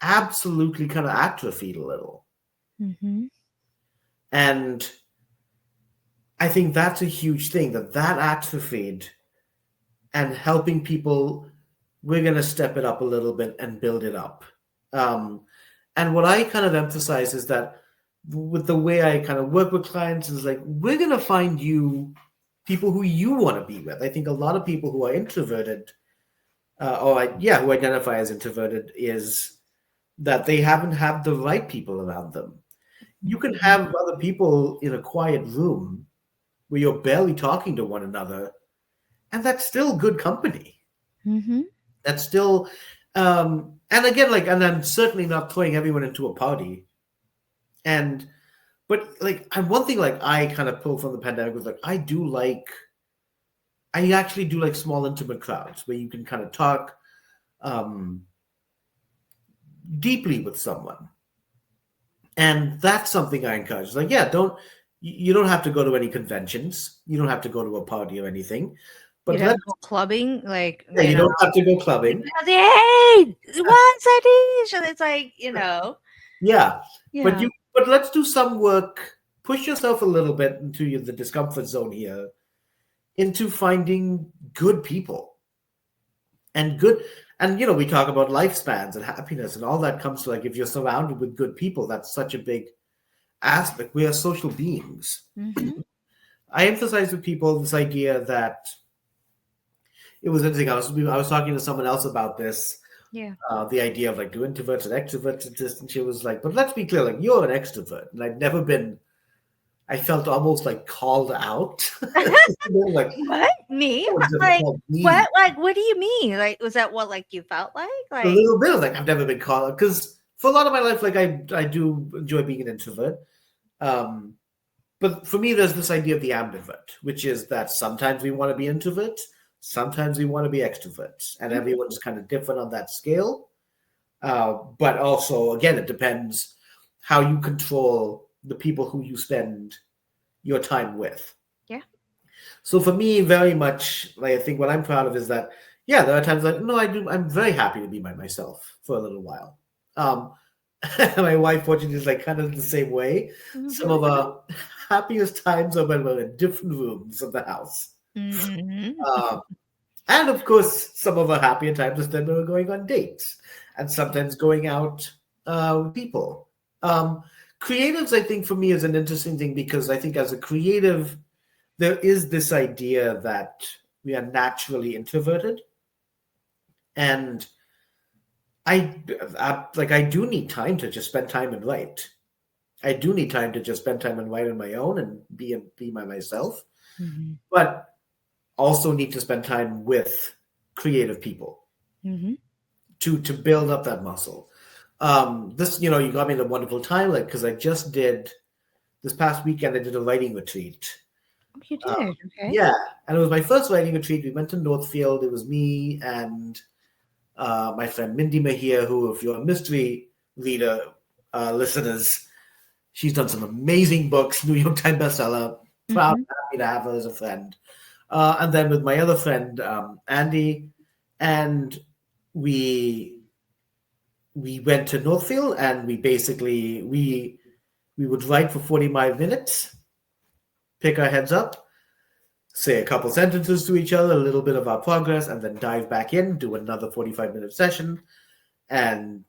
absolutely kind of atrophied a little. Mhm. And I think that's a huge thing, that atrophied, and helping people, we're going to step it up a little bit and build it up. Um, and what I kind of emphasize is that with the way I kind of work with clients is like, we're going to find you people who you want to be with. I think a lot of people who are introverted, who identify as introverted, is that they haven't had the right people around them. You can Mhm. have other people in a quiet room where you're barely talking to one another, and that's still good company. Mhm. That's still, and again, like, and I'm certainly not throwing everyone into a party. And, but like, and one thing like I kind of pulled from the pandemic was like, I actually do like small intimate crowds where you can kind of talk um, deeply with someone. And that's something I encourage. Like, yeah, you don't have to go to any conventions. You don't have to go to a party or anything. You'd But have to go clubbing, like, yeah, you don't have to go people clubbing. have to, "Hey, one Satish," and it's like, Yeah, but yeah. you but let's do some work. Push yourself a little bit into the discomfort zone here, into finding good people and good. And we talk about lifespans and happiness and all that comes to, like, if you're surrounded with good people, that's such a big aspect. We are social beings. Mhm. I emphasize with people this idea that it was interesting. I was talking to someone else about this, Yeah. the idea of like, do introverts and extroverts exist, and she was like, but let's be clear, like, you're an extrovert, and I'd never been. I felt almost like called out. Like, What? Me? someone just Like, called me what? Like, what do you mean? Like, was that what, like, you felt like? a Like, little bit. Like, I've never been called out because for a lot of my life, like, I do enjoy being an introvert. Um, but for me, there's this idea of the ambivert, which is that sometimes we want to be introverts, sometimes we want to be extroverts, and mhm, everyone's kind of different on that scale. But also, again, it depends how you control the people who you spend your time with. yeah. So for me, very much, like, I think what I'm proud of is that, yeah, there are times like, no, I do. I'm very happy to be by myself for a little while. Um, my wife, fortunately, is like kind of the same way. Some Mhm. of our happiest times are when we're in different rooms of the house. Mhm. Um, and of course, some of our happier times is when we're going on dates and sometimes going out with people. Um, Creatives, I think, for me is an interesting thing because I think as a creative, there is this idea that we are naturally introverted, and I do need time to just spend time and write. I do need time to just spend time and write on my own and be by myself, Mhm. but also need to spend time with creative people Mhm. to build up that muscle. This, you got me in a wonderful time, like, because I just did this past weekend. I did a writing retreat. Oh, you Uh, did. Okay. yeah, and it was my first writing retreat. We went to Northfield. It was me and my friend Mindy Mahia, who, if you're a mystery reader, listeners, she's done some amazing books, New York Times bestseller. Proud Mhm. and happy to have her as a friend. And then with my other friend, Andy, and we we went to Northfield, and we would write for 45 minutes, pick our heads up, say a couple sentences to each other, a little bit of our progress, and then dive back in, do another 45-minute session, and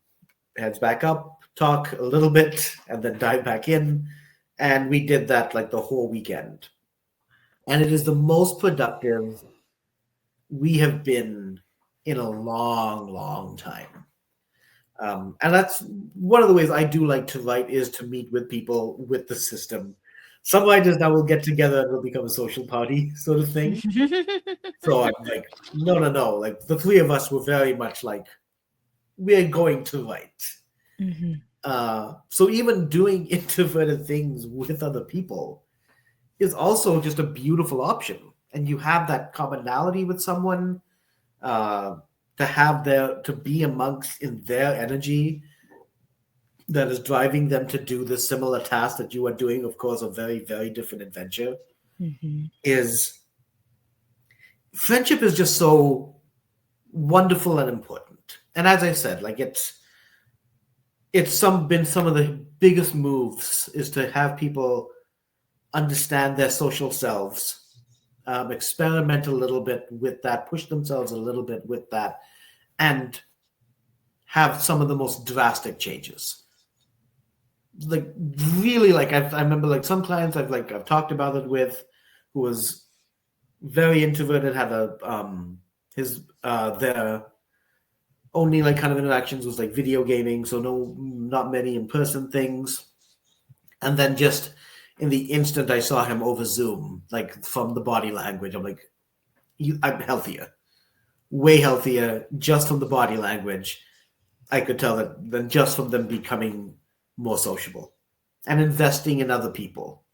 heads back up, talk a little bit, and then dive back in. And we did that like the whole weekend. And it is the most productive we have been in a long, long time. And that's one of the ways I do like to write, is to meet with people with the system. Some writers now will get together and will become a social party sort of thing. So I'm like, no, no, no. Like the three of us were very much like, we're going to write. Mhm. So even doing introverted things with other people is also just a beautiful option. And you have that commonality with someone, uh, to have their to be amongst in their energy that is driving them to do the similar task that you are doing, of course, a very, very different adventure, Mhm. is friendship is just so wonderful and important. And as I said, like it's been some of the biggest moves is to have people understand their social selves, experiment a little bit with that, push themselves a little bit with that, and have some of the most drastic changes. Like really, like I remember like some clients I've talked about it with, who was very introverted, had a his their only like kind of interactions was like video gaming, so no, not many in person things. And then just in the instant I saw him over Zoom, like from the body language, I'm like, I'm healthier, way healthier, just from the body language. I could tell that than just from them becoming more sociable and investing in other people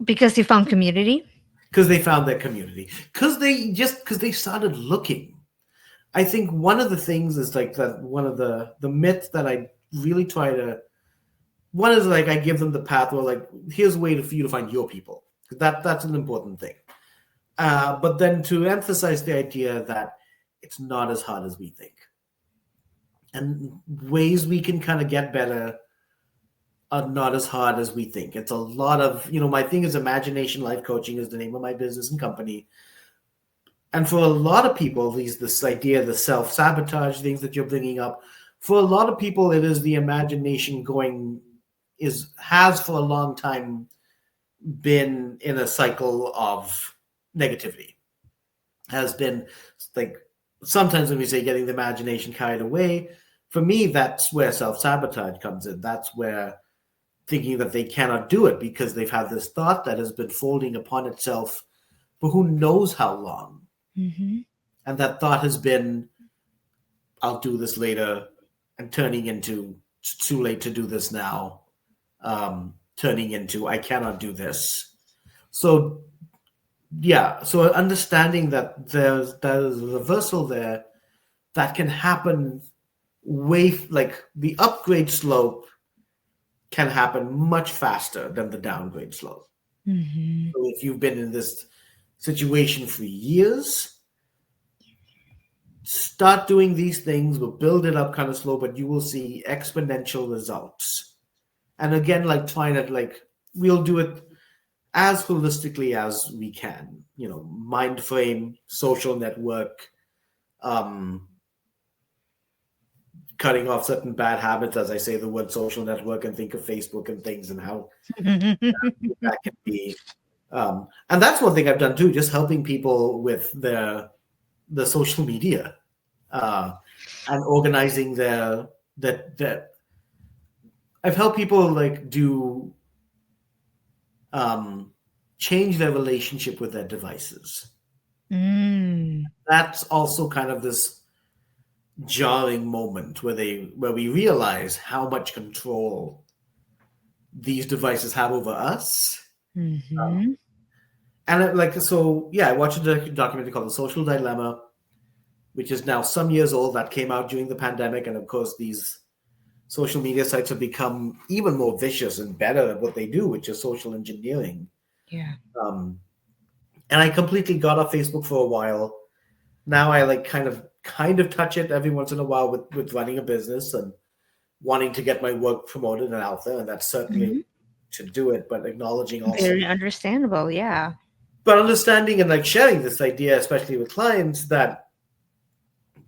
Because you found community? because they found their community, because they started looking. I think one of the things is like that one of the myths that I really try to one is like I give them the path where like here's a way for you to find your people. That's an important thing. But then to emphasize the idea that it's not as hard as we think, and ways we can kind of get better are not as hard as we think. It's a lot of, my thing is imagination life coaching is the name of my business and company. And for a lot of people, this idea, the self sabotage things that you're bringing up, for a lot of people, it is the imagination going is has for a long time been in a cycle of negativity. Has been like sometimes when we say getting the imagination carried away, for me, that's where self sabotage comes in. That's where thinking that they cannot do it because they've had this thought that has been folding upon itself for who knows how long. Mhm. And that thought has been, I'll do this later, and turning into, it's too late to do this now, turning into, I cannot do this. So, yeah, so understanding that there's a reversal there that can happen like the upgrade slope can happen much faster than the downgrade slope. Mhm. So if you've been in this situation for years, start doing these things. We'll build it up kind of slow, but you will see exponential results. And again, like trying to like we'll do it as holistically as we can. Mind frame, social network, um, cutting off certain bad habits. As I say the word social network and think of Facebook and things and how that can be. And that's one thing I've done too, just helping people with the social media, uh, and organizing that I've helped people like do um, change their relationship with their devices. Mm. That's also kind of this jarring moment where we realize how much control these devices have over us. Mhm. And like so, yeah, I watched a documentary called The Social Dilemma, which is now some years old. That came out during the pandemic, and of course, these social media sites have become even more vicious and better at what they do, which is social engineering. Yeah. Um, and I completely got off Facebook for a while. Now I like kind of touch it every once in a while with running a business and wanting to get my work promoted and out there, and that's certainly Mhm. to do it, but acknowledging also, Very understandable, yeah. but understanding and like sharing this idea, especially with clients, that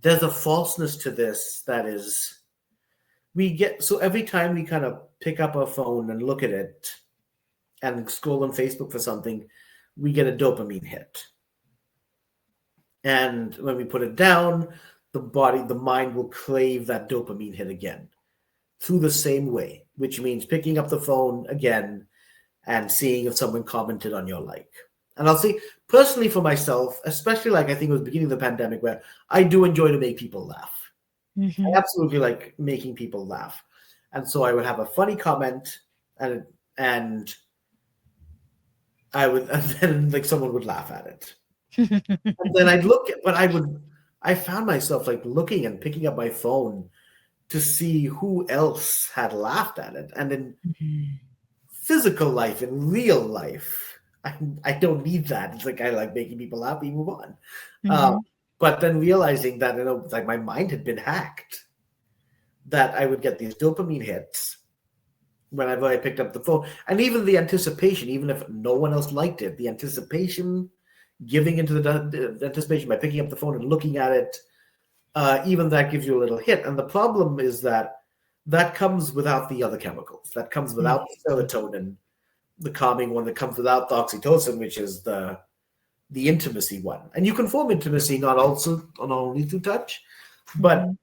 there's a falseness to this that is we get so every time we kind of pick up our phone and look at it and scroll on Facebook for something, we get a dopamine hit. And when we put it down, the mind will crave that dopamine hit again through the same way, which means picking up the phone again and seeing if someone commented on your like. And I'll say personally for myself, especially like I think it was the beginning of the pandemic where I do enjoy to make people laugh. I Mm-hmm. absolutely like making people laugh. And so I would have a funny comment and and I would and then like someone would laugh at it. And then I'd look at but I found myself like looking and picking up my phone to see who else had laughed at it. And in physical life, in real life, I don't need that. It's like I like making people laugh, we move on. Uh, Mm-hmm. but then realizing that like my mind had been hacked, that I would get these dopamine hits whenever I picked up the phone, and even the anticipation, even if no one else liked it, the anticipation, giving into the anticipation by picking up the phone and looking at it, even that gives you a little hit. And the problem is that that comes without the other chemicals. That comes without the serotonin, the calming one that comes without the oxytocin, which is the intimacy one. And you can form intimacy not only through touch, but Mm-hmm.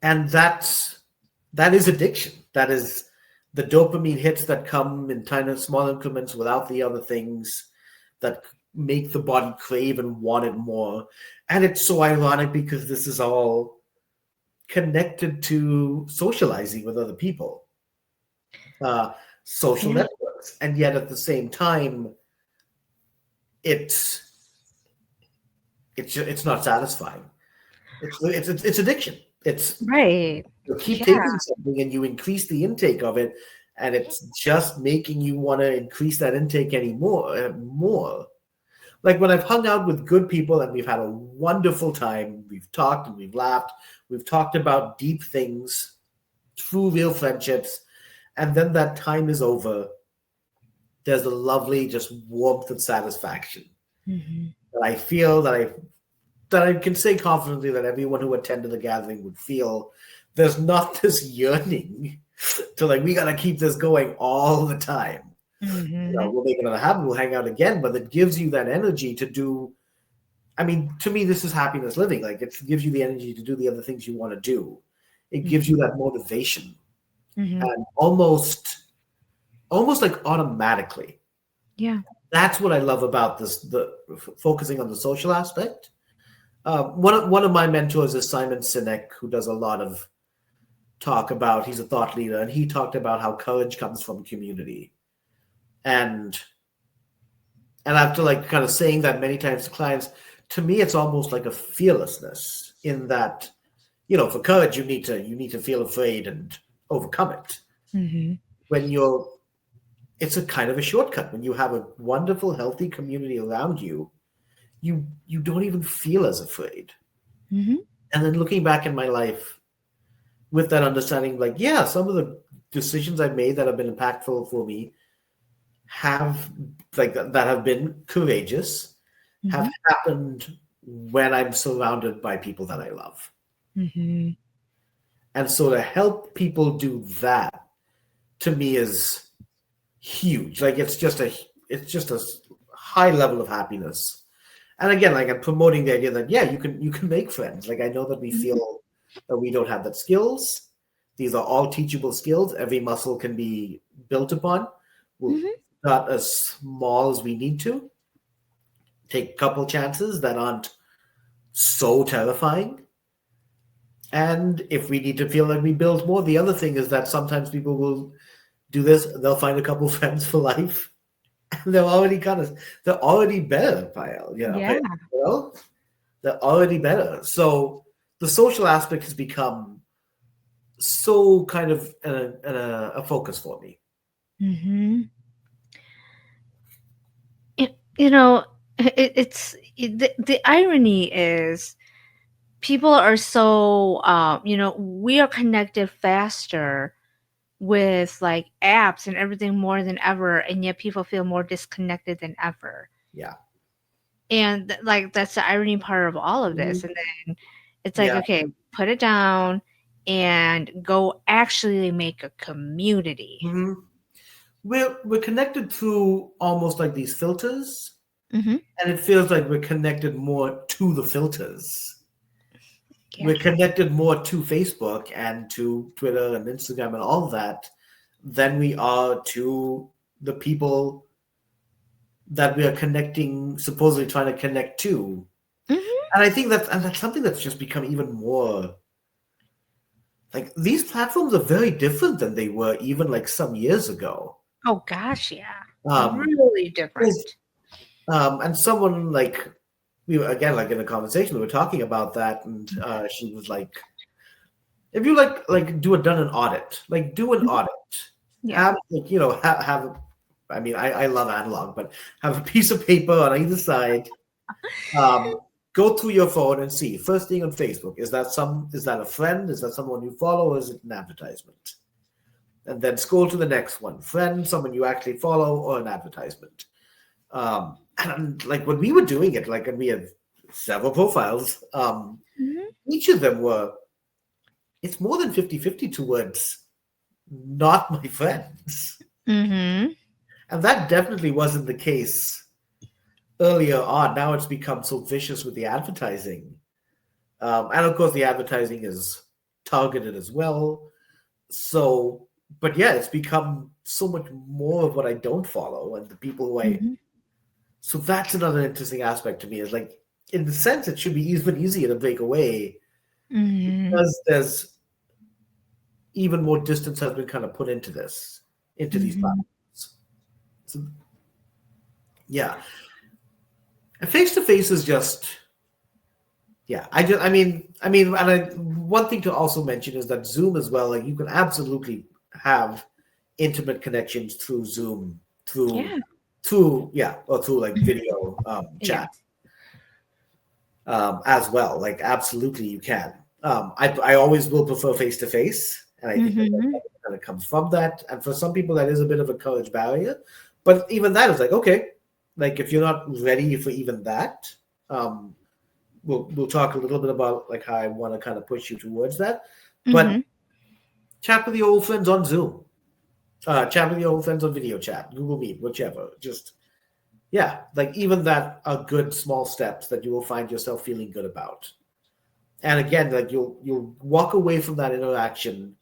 and that is addiction. That is the dopamine hits that come in tiny small increments without the other things that make the body crave and want it more. And it's so ironic because this is all connected to socializing with other people, uh, social Yeah. networks, and yet at the same time, it's it's not satisfying. It's addiction. It's Right. you keep Yeah. taking something and you increase the intake of it, and it's just making you want to increase that intake anymore, more. Like when I've hung out with good people and we've had a wonderful time, we've talked and we've laughed, we've talked about deep things, true, real friendships, and then that time is over. There's a lovely just warmth and satisfaction Mm-hmm. that I feel that I can say confidently that everyone who attended the gathering would feel. There's not this yearning to like we gotta keep this going all the time. Mm-hmm. We'll make another happen, we'll hang out again, but it gives you that energy to do. I mean, to me, this is happiness living. Like it gives you the energy to do the other things you want to do. It gives you Mm-hmm. that motivation, Mm-hmm. and almost like automatically. Yeah. That's what I love about this. The focusing on the social aspect. One of my mentors is Simon Sinek, who does a lot of talk about. He's a thought leader, and he talked about how courage comes from community, and after like kind of saying that many times to clients, to me, it's almost like a fearlessness in that for courage you need to feel afraid and overcome it. Mm-hmm. When you're it's a kind of a shortcut when you have a wonderful healthy community around you. You don't even feel as afraid. Mm-hmm. And then looking back in my life with that understanding, like, yeah, some of the decisions I've made that have been impactful for me have that have been courageous, have Mm-hmm. happened when I'm surrounded by people that I love. Mm-hmm. And so to help people do that to me is huge. Like it's just a high level of happiness. And again, like I'm promoting the idea that yeah, you can make friends. Like I know that we Mm-hmm. feel that we don't have that skills. These are all teachable skills. Every muscle can be built upon. We'll Mm-hmm. start as small as we need to. Take a couple chances that aren't so terrifying. And if we need to feel like we build more, the other thing is that sometimes people will do this. They'll find a couple friends for life. And they're already better, Payal. Yeah. You know, they're already better. So the social aspect has become so kind of a focus for me. Mm-hmm. You know, the irony is people are so we are connected faster with like apps and everything more than ever, and yet people feel more disconnected than ever. Yeah. And like that's the irony part of all of Mhm. this. And then it's like, Yeah. okay, put it down and go actually make a community. hmm we're connected through almost like these filters, Mm-hmm. and it feels like we're connected more to the filters. Yeah. We're connected more to Facebook and to Twitter and Instagram and all that than we are to the people that we are connecting, supposedly trying to connect to. Hmm. And I think that's something that's just become even more like these platforms are very different than they were even like some years ago. Oh gosh, yeah. Um, Really there's, different. and someone like we were again like in a conversation we were talking about that, and she was like, if you like do a done an audit, like do an Mhm. audit, Yeah. have like have. I mean, I love analog, but have a piece of paper on either side. Um, Go through your phone and see. First thing on Facebook, is that a friend? Is that someone you follow, or is it an advertisement? And then scroll to the next one. Friend, someone you actually follow, or an advertisement. And like when we were doing it, like and we had several profiles, Hmm. each of them were it's more than 50-50 towards not my friends. Hmm. And that definitely wasn't the case earlier on. Now it's become so vicious with the advertising. And of course, the advertising is targeted as well. So, but yeah, it's become so much more of what I don't follow and the people who I. Hmm. So that's another interesting aspect to me is like, in the sense, it should be even easier to break away Hmm. because there's even more distance has been kind of put into this, into these Hmm. platforms. So, yeah, and face to face is just yeah. And one thing to also mention is that Zoom as well. Like you can absolutely have intimate connections through Zoom, through Yeah. yeah, or through like Mhm. video Yeah. chat as well. Like absolutely, you can. I always will prefer face to face, and I think that Hmm. kind of comes from that. And for some people, that is a bit of a courage barrier. But even that is like okay, like if you're not ready for even that, um, we'll talk a little bit about like how I want to kind of push you towards that. But Hmm. chat with your old friends on Zoom, chat with your old friends on video chat, Google Meet, whichever. Just yeah, like even that are good small steps that you will find yourself feeling good about. And again, like you'll walk away from that interaction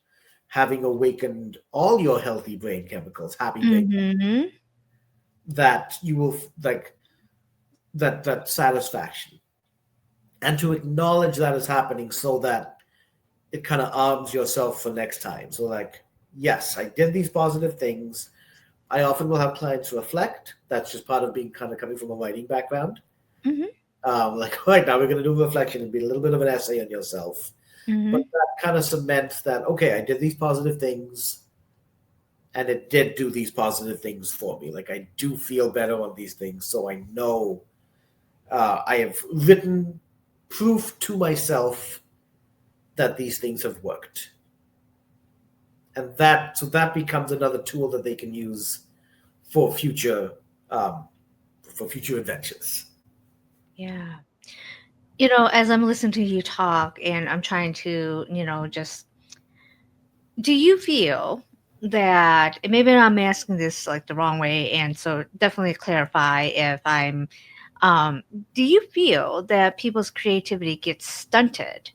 having awakened all your healthy brain chemicals, happy brain, Hmm. that you will like that satisfaction, and to acknowledge that is happening so that it kind of arms yourself for next time. So like, yes, I did these positive things. I often will have clients reflect. That's just part of being kind of coming from a writing background. Hmm. Like, all right, now we're going to do reflection and be a little bit of an essay on yourself. But Hmm. that kind of cements that, okay, I did these positive things and it did do these positive things for me. Like, I do feel better on these things. So I know I have written proof to myself that these things have worked. And that becomes another tool that they can use for future um, for future adventures. Yeah. As I'm listening to you talk and I'm trying to, just do you feel that, and maybe I'm asking this like the wrong way, and so definitely clarify if I'm, um, do you feel that people's creativity gets stunted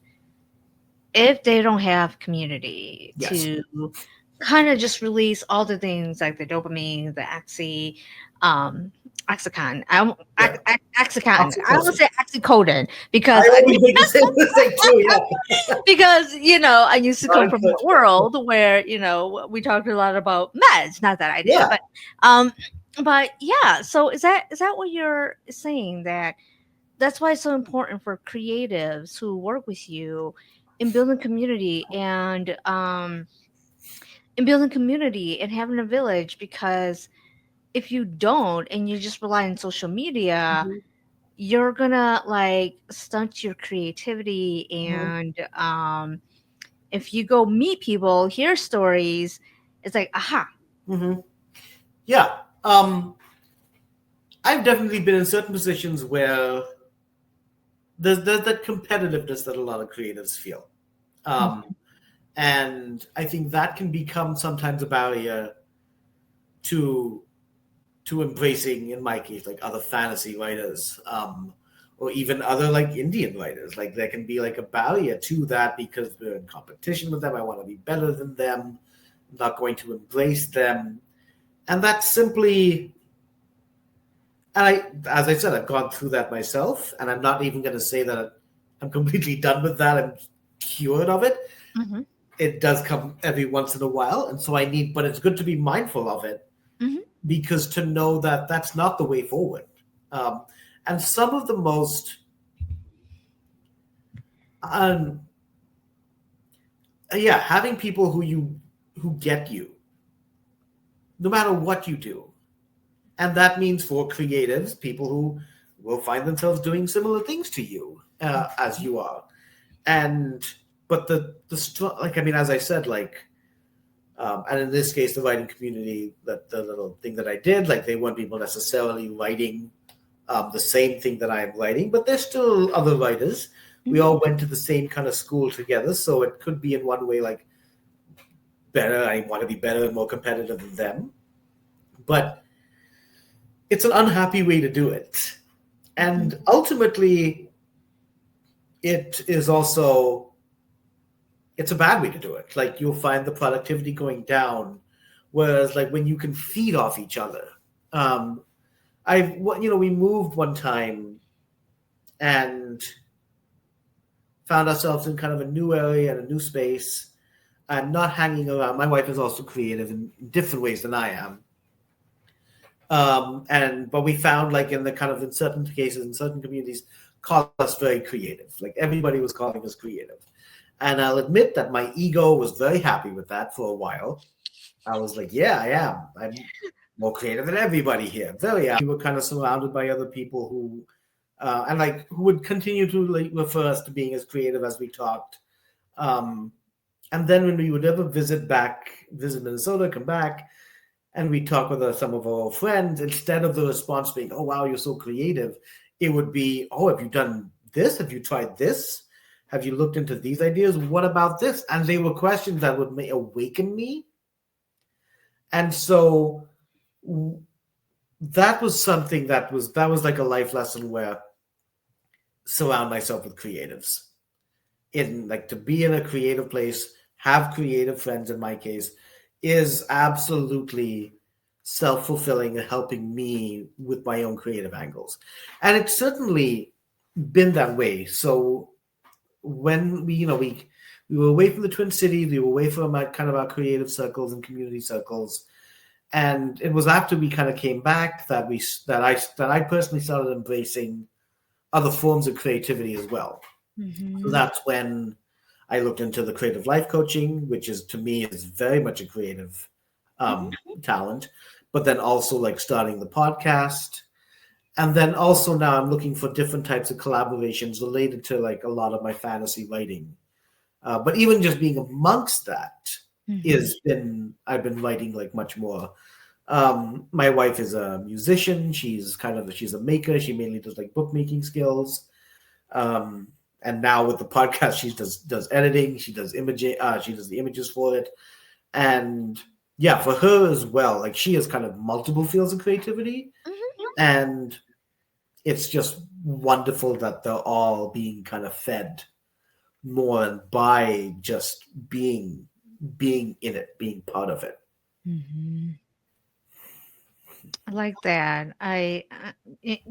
if they don't have community Yes. to kind of just release all the things like the dopamine, the um, oxycontin. Yeah. Oxycontin. I Oxytocin. almost say oxycodone I because always make the same mistake too. Yeah. I used to Not come in from a church, but world where we talked a lot about meds. Not that I did, yeah. um, but yeah. So is that what you're saying, that that's why it's so important for creatives who work with you in building community and having a village, because if you don't and you just rely on social media, Mhm, you're gonna like stunt your creativity. mhm, And if you go meet people, hear stories, it's like, aha. mhm. Yeah. I've definitely been in certain positions where there's that competitiveness that a lot of creatives feel. Um, Mhm. and I think that can become sometimes a barrier to embracing, in my case, like other fantasy writers, or even other like Indian writers. Like there can be like a barrier to that because we're in competition with them. I want to be better than them. I'm not going to embrace them. And that's simply, and as I said, I've gone through that myself, and I'm not even going to say that I'm completely done with that. I'm cured of it. Hmm. It does come every once in a while, and so but it's good to be mindful of it, Hmm. because to know that that's not the way forward. Um, and some of the most, um, yeah, having people who get you, no matter what you do, and that means for creatives, people who will find themselves doing similar things to you as you are, and but like I mean, as I said, like. And in this case, the writing community, that the little thing that I did, like they weren't people necessarily writing the same thing that I am writing, but there's still other writers. We Hmm. all went to the same kind of school together, so it could be in one way like better. I want to be better and more competitive than them, but it's an unhappy way to do it, Hmm. and ultimately, it is also it's a bad way to do it. Like you'll find the productivity going down, whereas like when you can feed off each other. Um, we moved one time and found ourselves in kind of a new area and a new space and not hanging around. My wife is also creative in different ways than I am. And but we found like in the kind of in certain cases in certain communities call us very creative. Like everybody was calling us creative. And I'll admit that my ego was very happy with that for a while. I was like, yeah, I am. I'm more creative than everybody here. Very happy. We were kind of surrounded by other people who and like who would continue to like refer us to being as creative as we talked. Um, and then when we would ever visit Minnesota, come back, and we talk with some of our old friends, instead of the response being, "Oh wow, you're so creative," it would be, "Oh, have you done this? Have you tried this? Have you looked into these ideas? What about this?" And they were questions that would awaken me, and so that was something that was like a life lesson where surround myself with creatives in like to be in a creative place, have creative friends in my case, is absolutely self-fulfilling and helping me with my own creative angles. And it's certainly been that way. So when we were away from the Twin Cities, we were away from our, kind of our creative circles and community circles. And it was after we kind of came back that I personally started embracing other forms of creativity as well. So Hmm. that's when I looked into the creative life coaching, which is to me is very much a creative um, talent. But then also like starting the podcast, and then also now I'm looking for different types of collaborations related to like a lot of my fantasy writing. But even just being amongst that Hmm. is been I've been writing like much more. My wife is a musician. She's a maker. She mainly does like bookmaking skills. Um, and now with the podcast, she does editing. She does imaging. She does the images for it, and yeah, for her as well. Like she has kind of multiple fields of creativity, and it's just wonderful that they're all being kind of fed more and by just being in it, being part of it. Hmm. I like that. Y-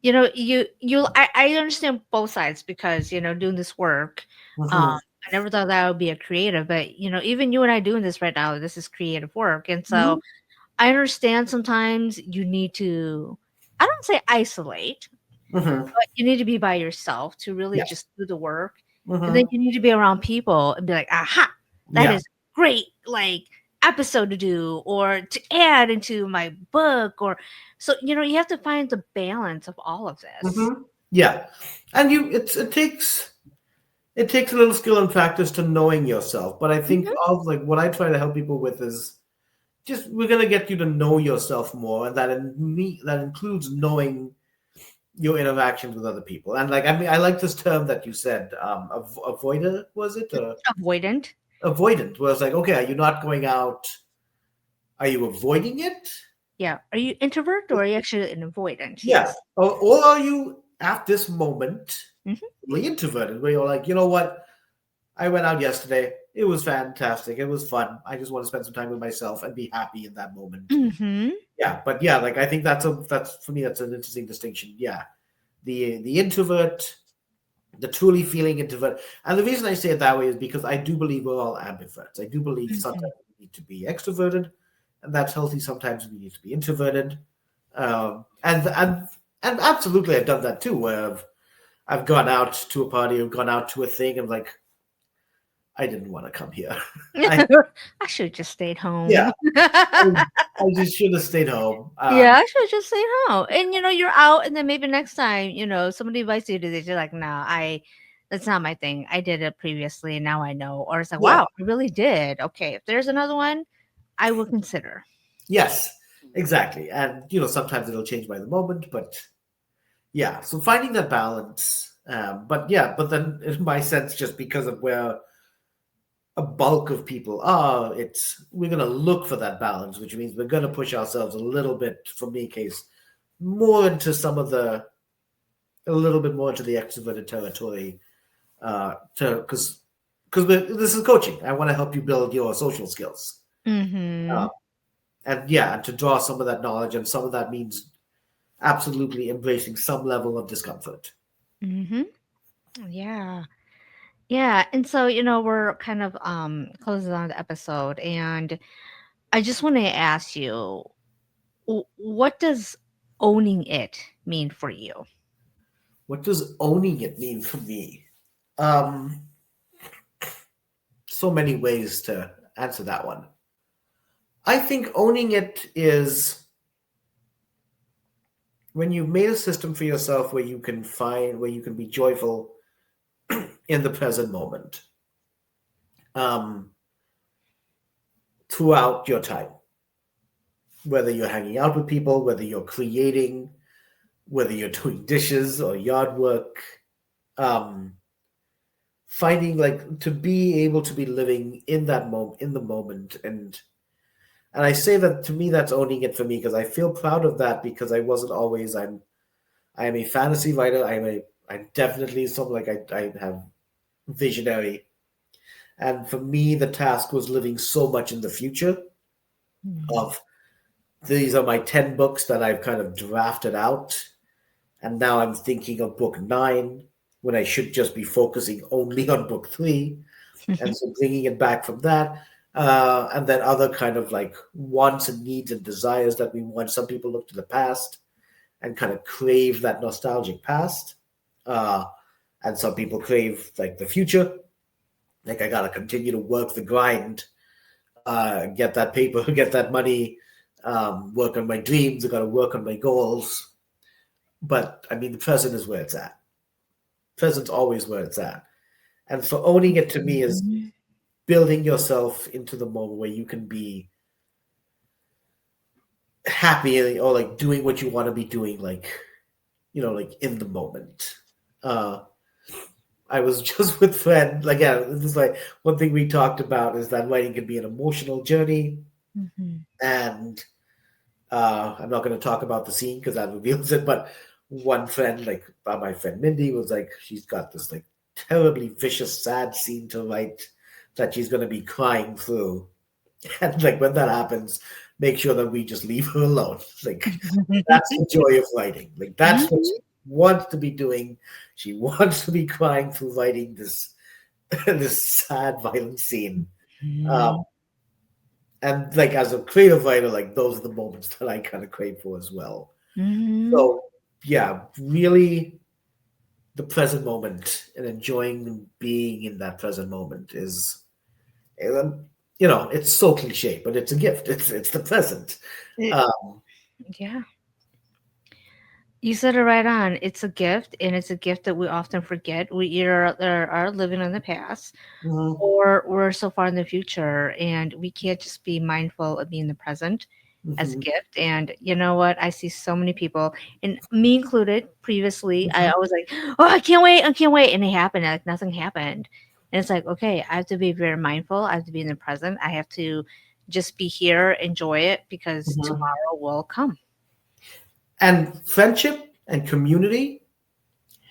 I understand both sides because doing this work, Hmm. I never thought that I would be a creative, but even you and I doing this right now, this is creative work, and so Hmm. I understand sometimes you need to, I don't say isolate, Hmm. but you need to be by yourself to really Yeah. just do the work. And then Hmm. you need to be around people and be like, aha, that Yeah. is great, like episode to do or to add into my book. Or so, you have to find the balance of all of this. Hmm. Yeah. And it takes a little skill and practice to knowing yourself. But I think Mhm. all like what I try to help people with is just we're gonna get you to know yourself more, and that includes knowing your interactions with other people. And like I mean, I like this term that you said, avoider was it? Avoidant. Avoidant. Where it's like, okay, are you not going out? Are you avoiding it? Yeah. Are you introvert or are you actually an avoidant? Yeah. Yes. Or are you at this moment Hmm. really introverted, where you're like, you know what? I went out yesterday. It was fantastic. It was fun. I just want to spend some time with myself and be happy in that moment. Mm-hmm. Yeah, but yeah, like I think that's for me that's an interesting distinction. Yeah, the introvert, the truly feeling introvert, and the reason I say it that way is because I do believe we're all ambiverts. I do believe Mm-hmm. sometimes we need to be extroverted, and that's healthy. Sometimes we need to be introverted, and absolutely I've done that too, where I've gone out to a party or gone out to a thing and like I didn't want to come here. I I should just stayed home. Yeah, I, I just should have stayed home. Yeah, I should just stay home. And you're out, and then maybe next time, somebody invites you to this, you're like, "No, that's not my thing. I did it previously, and now I know." Or it's like, Yeah, "Wow, I really did." Okay, if there's another one, I will consider. yes, exactly. And sometimes it'll change by the moment, but yeah. So finding that balance. But yeah, but then in my sense, just because of where a bulk of people are, we're gonna look for that balance, which means we're gonna push ourselves a little bit, for me case, more into some of the a little bit more to the extroverted territory, to because this is coaching. I want to help you build your social skills. Mhm. Uh, and yeah, and to draw some of that knowledge, and some of that means absolutely embracing some level of discomfort. Mhm. Yeah. Yeah, and so, we're kind of closing on the episode, and I just want to ask you, what does owning it mean for you? What does owning it mean for me? Um, so many ways to answer that one. I think owning it is when you've made a system for yourself where you can be joyful in the present moment, um, throughout your time, whether you're hanging out with people, whether you're creating, whether you're doing dishes or yard work, um, finding like to be able to be living in that moment, in the moment. And I say that to me that's owning it for me because I feel proud of that because I wasn't always I am a fantasy writer. I'm definitely something like I have visionary. And for me, the task was living so much in the future Mhm. of these are my 10 books that I've kind of drafted out. And now I'm thinking of book nine when I should just be focusing only on book three. And so bringing it back from that. And then other kind of like wants and needs and desires that we want. Some people look to the past and kind of crave that nostalgic past. Uh, and some people crave like the future. Like I gotta continue to work the grind, get that paper, get that money, work on my dreams. I gotta work on my goals. But I mean, the present is where it's at. Present's always where it's at. And for owning it to me is Mhm. building yourself into the moment where you can be happy or like doing what you want to be doing, like like in the moment. Uh, I was just with friend. Like, yeah, this is like one thing we talked about is that writing can be an emotional journey, Mhm. and I'm not going to talk about the scene because that reveals it. But one friend, like my friend Mindy, was like, she's got this like terribly vicious, sad scene to write that she's going to be crying through, and like when that happens, make sure that we just leave her alone. Like that's the joy of writing. Like that's what she wants to be doing. She wants to be crying through writing this this sad, violent scene. Um, Mhm. and like as a creative writer, like those are the moments that I kind of crave for as well. Mhm. So yeah, really the present moment and enjoying being in that present moment is um, it's so cliche, but it's a gift. It's the present. It- Um, yeah. You said it right on. It's a gift, and it's a gift that we often forget. We either are living in the past, mhm, or we're so far in the future, and we can't just be mindful of being the present as a mhm, gift. And you know what? I see so many people, and me included, previously, I mhm, always like, oh, I can't wait. And it happened, like nothing happened. And it's like, okay, I have to be very mindful. I have to be in the present. I have to just be here, enjoy it, because mhm. tomorrow will come. And friendship and community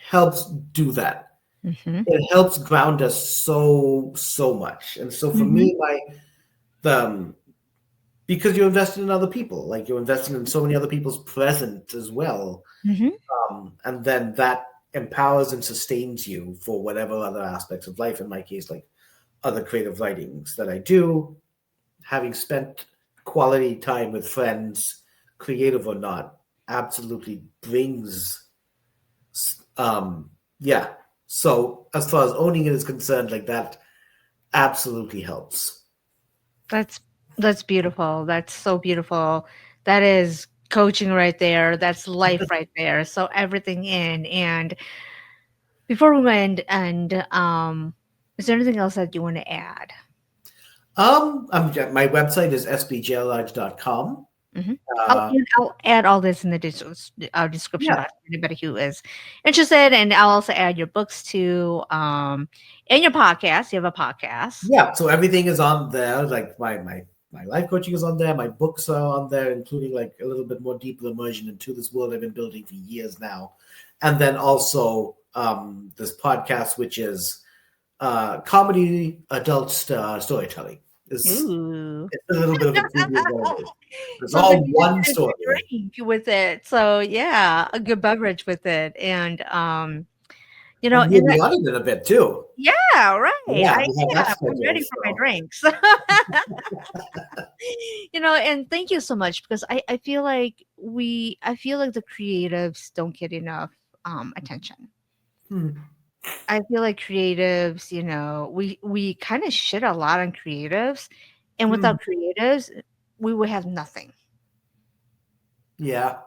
helps do that. Mhm. it helps ground us so much. And so for Mhm. me, the because you're invested in other people, like you're invested in so many other people's present as well, Mhm. and then that empowers and sustains you for whatever other aspects of life. In my case, like other creative writings that I do, having spent quality time with friends, creative or not, absolutely brings, um, yeah. So as far as owning it is concerned, like that absolutely helps. That's that's beautiful. That's so beautiful. That is coaching right there. That's life right there. So everything in. And before we end, and is there anything else that you want to add? My website is sbjlodge.com. Mhm. Uh, I'll add all this in the description yeah, box for anybody who is interested, and I'll also add your books too, and your podcast. You have a podcast. yeah. So everything is on there. Like my life coaching is on there. My books are on there, including like a little bit more deeper immersion into this world I've been building for years now. And then also this podcast, which is comedy adult storytelling. Is Ooh. it's a little bit of a preview of what it is. It's So then all you just one get a story. good drink with it. So yeah, a good beverage with it, and And in you'll that, be on it in a bit too. yeah, right. Yeah, we have that I'm schedule. ready for my So drinks. And thank you so much because I feel like the creatives don't get enough attention. hmm, I feel like creatives, we kind of shit a lot on creatives, and hmm, without creatives, we would have nothing. yeah.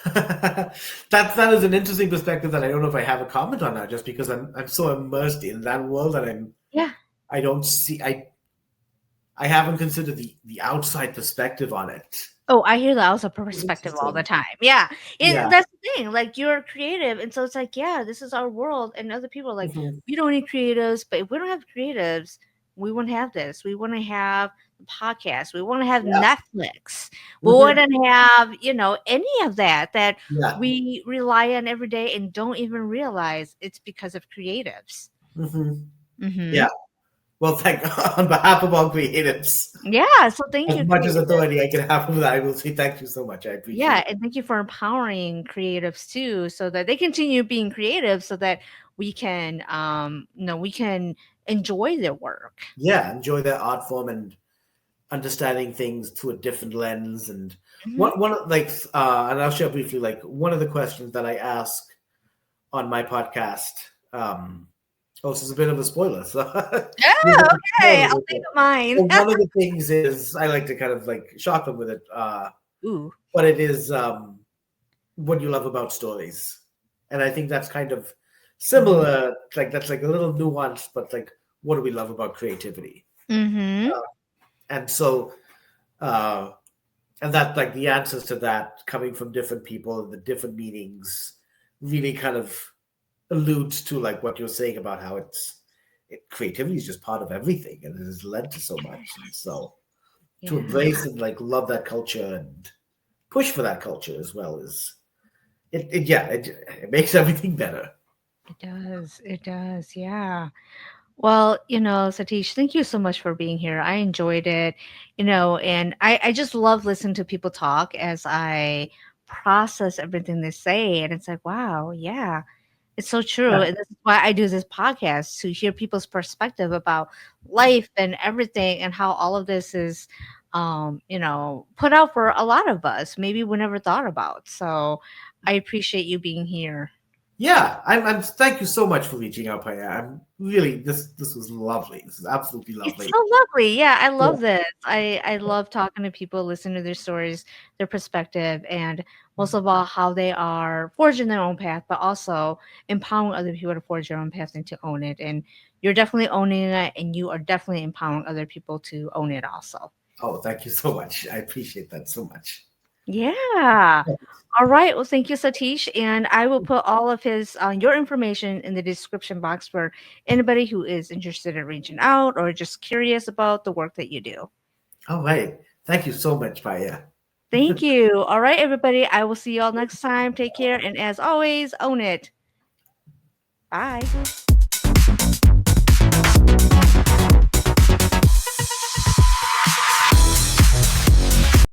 That is an interesting perspective that I don't know if I have a comment on now, just because I'm so immersed in that world that Yeah. I don't see I haven't considered the outside perspective on it. Oh, I hear the outside It's perspective all the interesting. time. Yeah. Yeah. That's the thing. Like you're creative. And so it's like, yeah, this is our world. And other people are like, Hmm. we don't need creatives. But if we don't have creatives, we wouldn't have this. We wouldn't have the podcast. We wouldn't have Yeah. Netflix. We Hmm. wouldn't have, any of that Yeah. we rely on every day and don't even realize it's because of creatives. Hmm. Hmm. Yeah. Well, thank on behalf of all creatives, Yeah. So thank as you, much as creatives. authority I can have for that, I will say thank you so much. I appreciate Yeah, it. and thank you for empowering creatives too, so that they continue being creative, so that we can enjoy their work. Yeah, enjoy their art form and understanding things through a different lens. And Hmm. and I'll share briefly, like one of the questions that I ask on my podcast. Oh, this is a bit of a spoiler. So you Yeah, have to okay, spoil I'll it. think of mine. So one of the things is I like to kind of like shock them with it. Ooh. But it is what you love about stories, and I think that's kind of similar. Like that's like a little nuanced, but like what do we love about creativity? Mm-hmm. And so, uh, and that like the answers to that coming from different people and the different meanings really kind of alludes to like what you're saying about how creativity is just part of everything and it has led to so much. And so to Yeah, embrace and like love that culture and push for that culture as well is it makes everything better. it does. It does. Yeah. Well, Satish, thank you so much for being here. I enjoyed it, and I just love listening to people talk as I process everything they say. And it's like, wow, yeah, it's so true. Yeah. And this is why I do this podcast to hear people's perspective about life and everything and how all of this is, put out for a lot of us. Maybe we never thought about. So I appreciate you being here. Yeah, I'm thank you so much for reaching out, Paya. I'm really this was lovely. This is absolutely It's lovely. so lovely. Yeah, I Yeah. love this. I love talking to people, listening to their stories, their perspective, and most of all, how they are forging their own path, but also empowering other people to forge their own path and to own it. And you're definitely owning it, and you are definitely empowering other people to own it also. Oh, thank you so much. I appreciate that so much. Yeah. All right. Well, thank you, Satish. And I will put all of your information in the description box for anybody who is interested in reaching out or just curious about the work that you do. All right. Thank you so much, Paya. Thank you. All right, everybody. I will see you all next time. Take care. And as always, own it. Bye.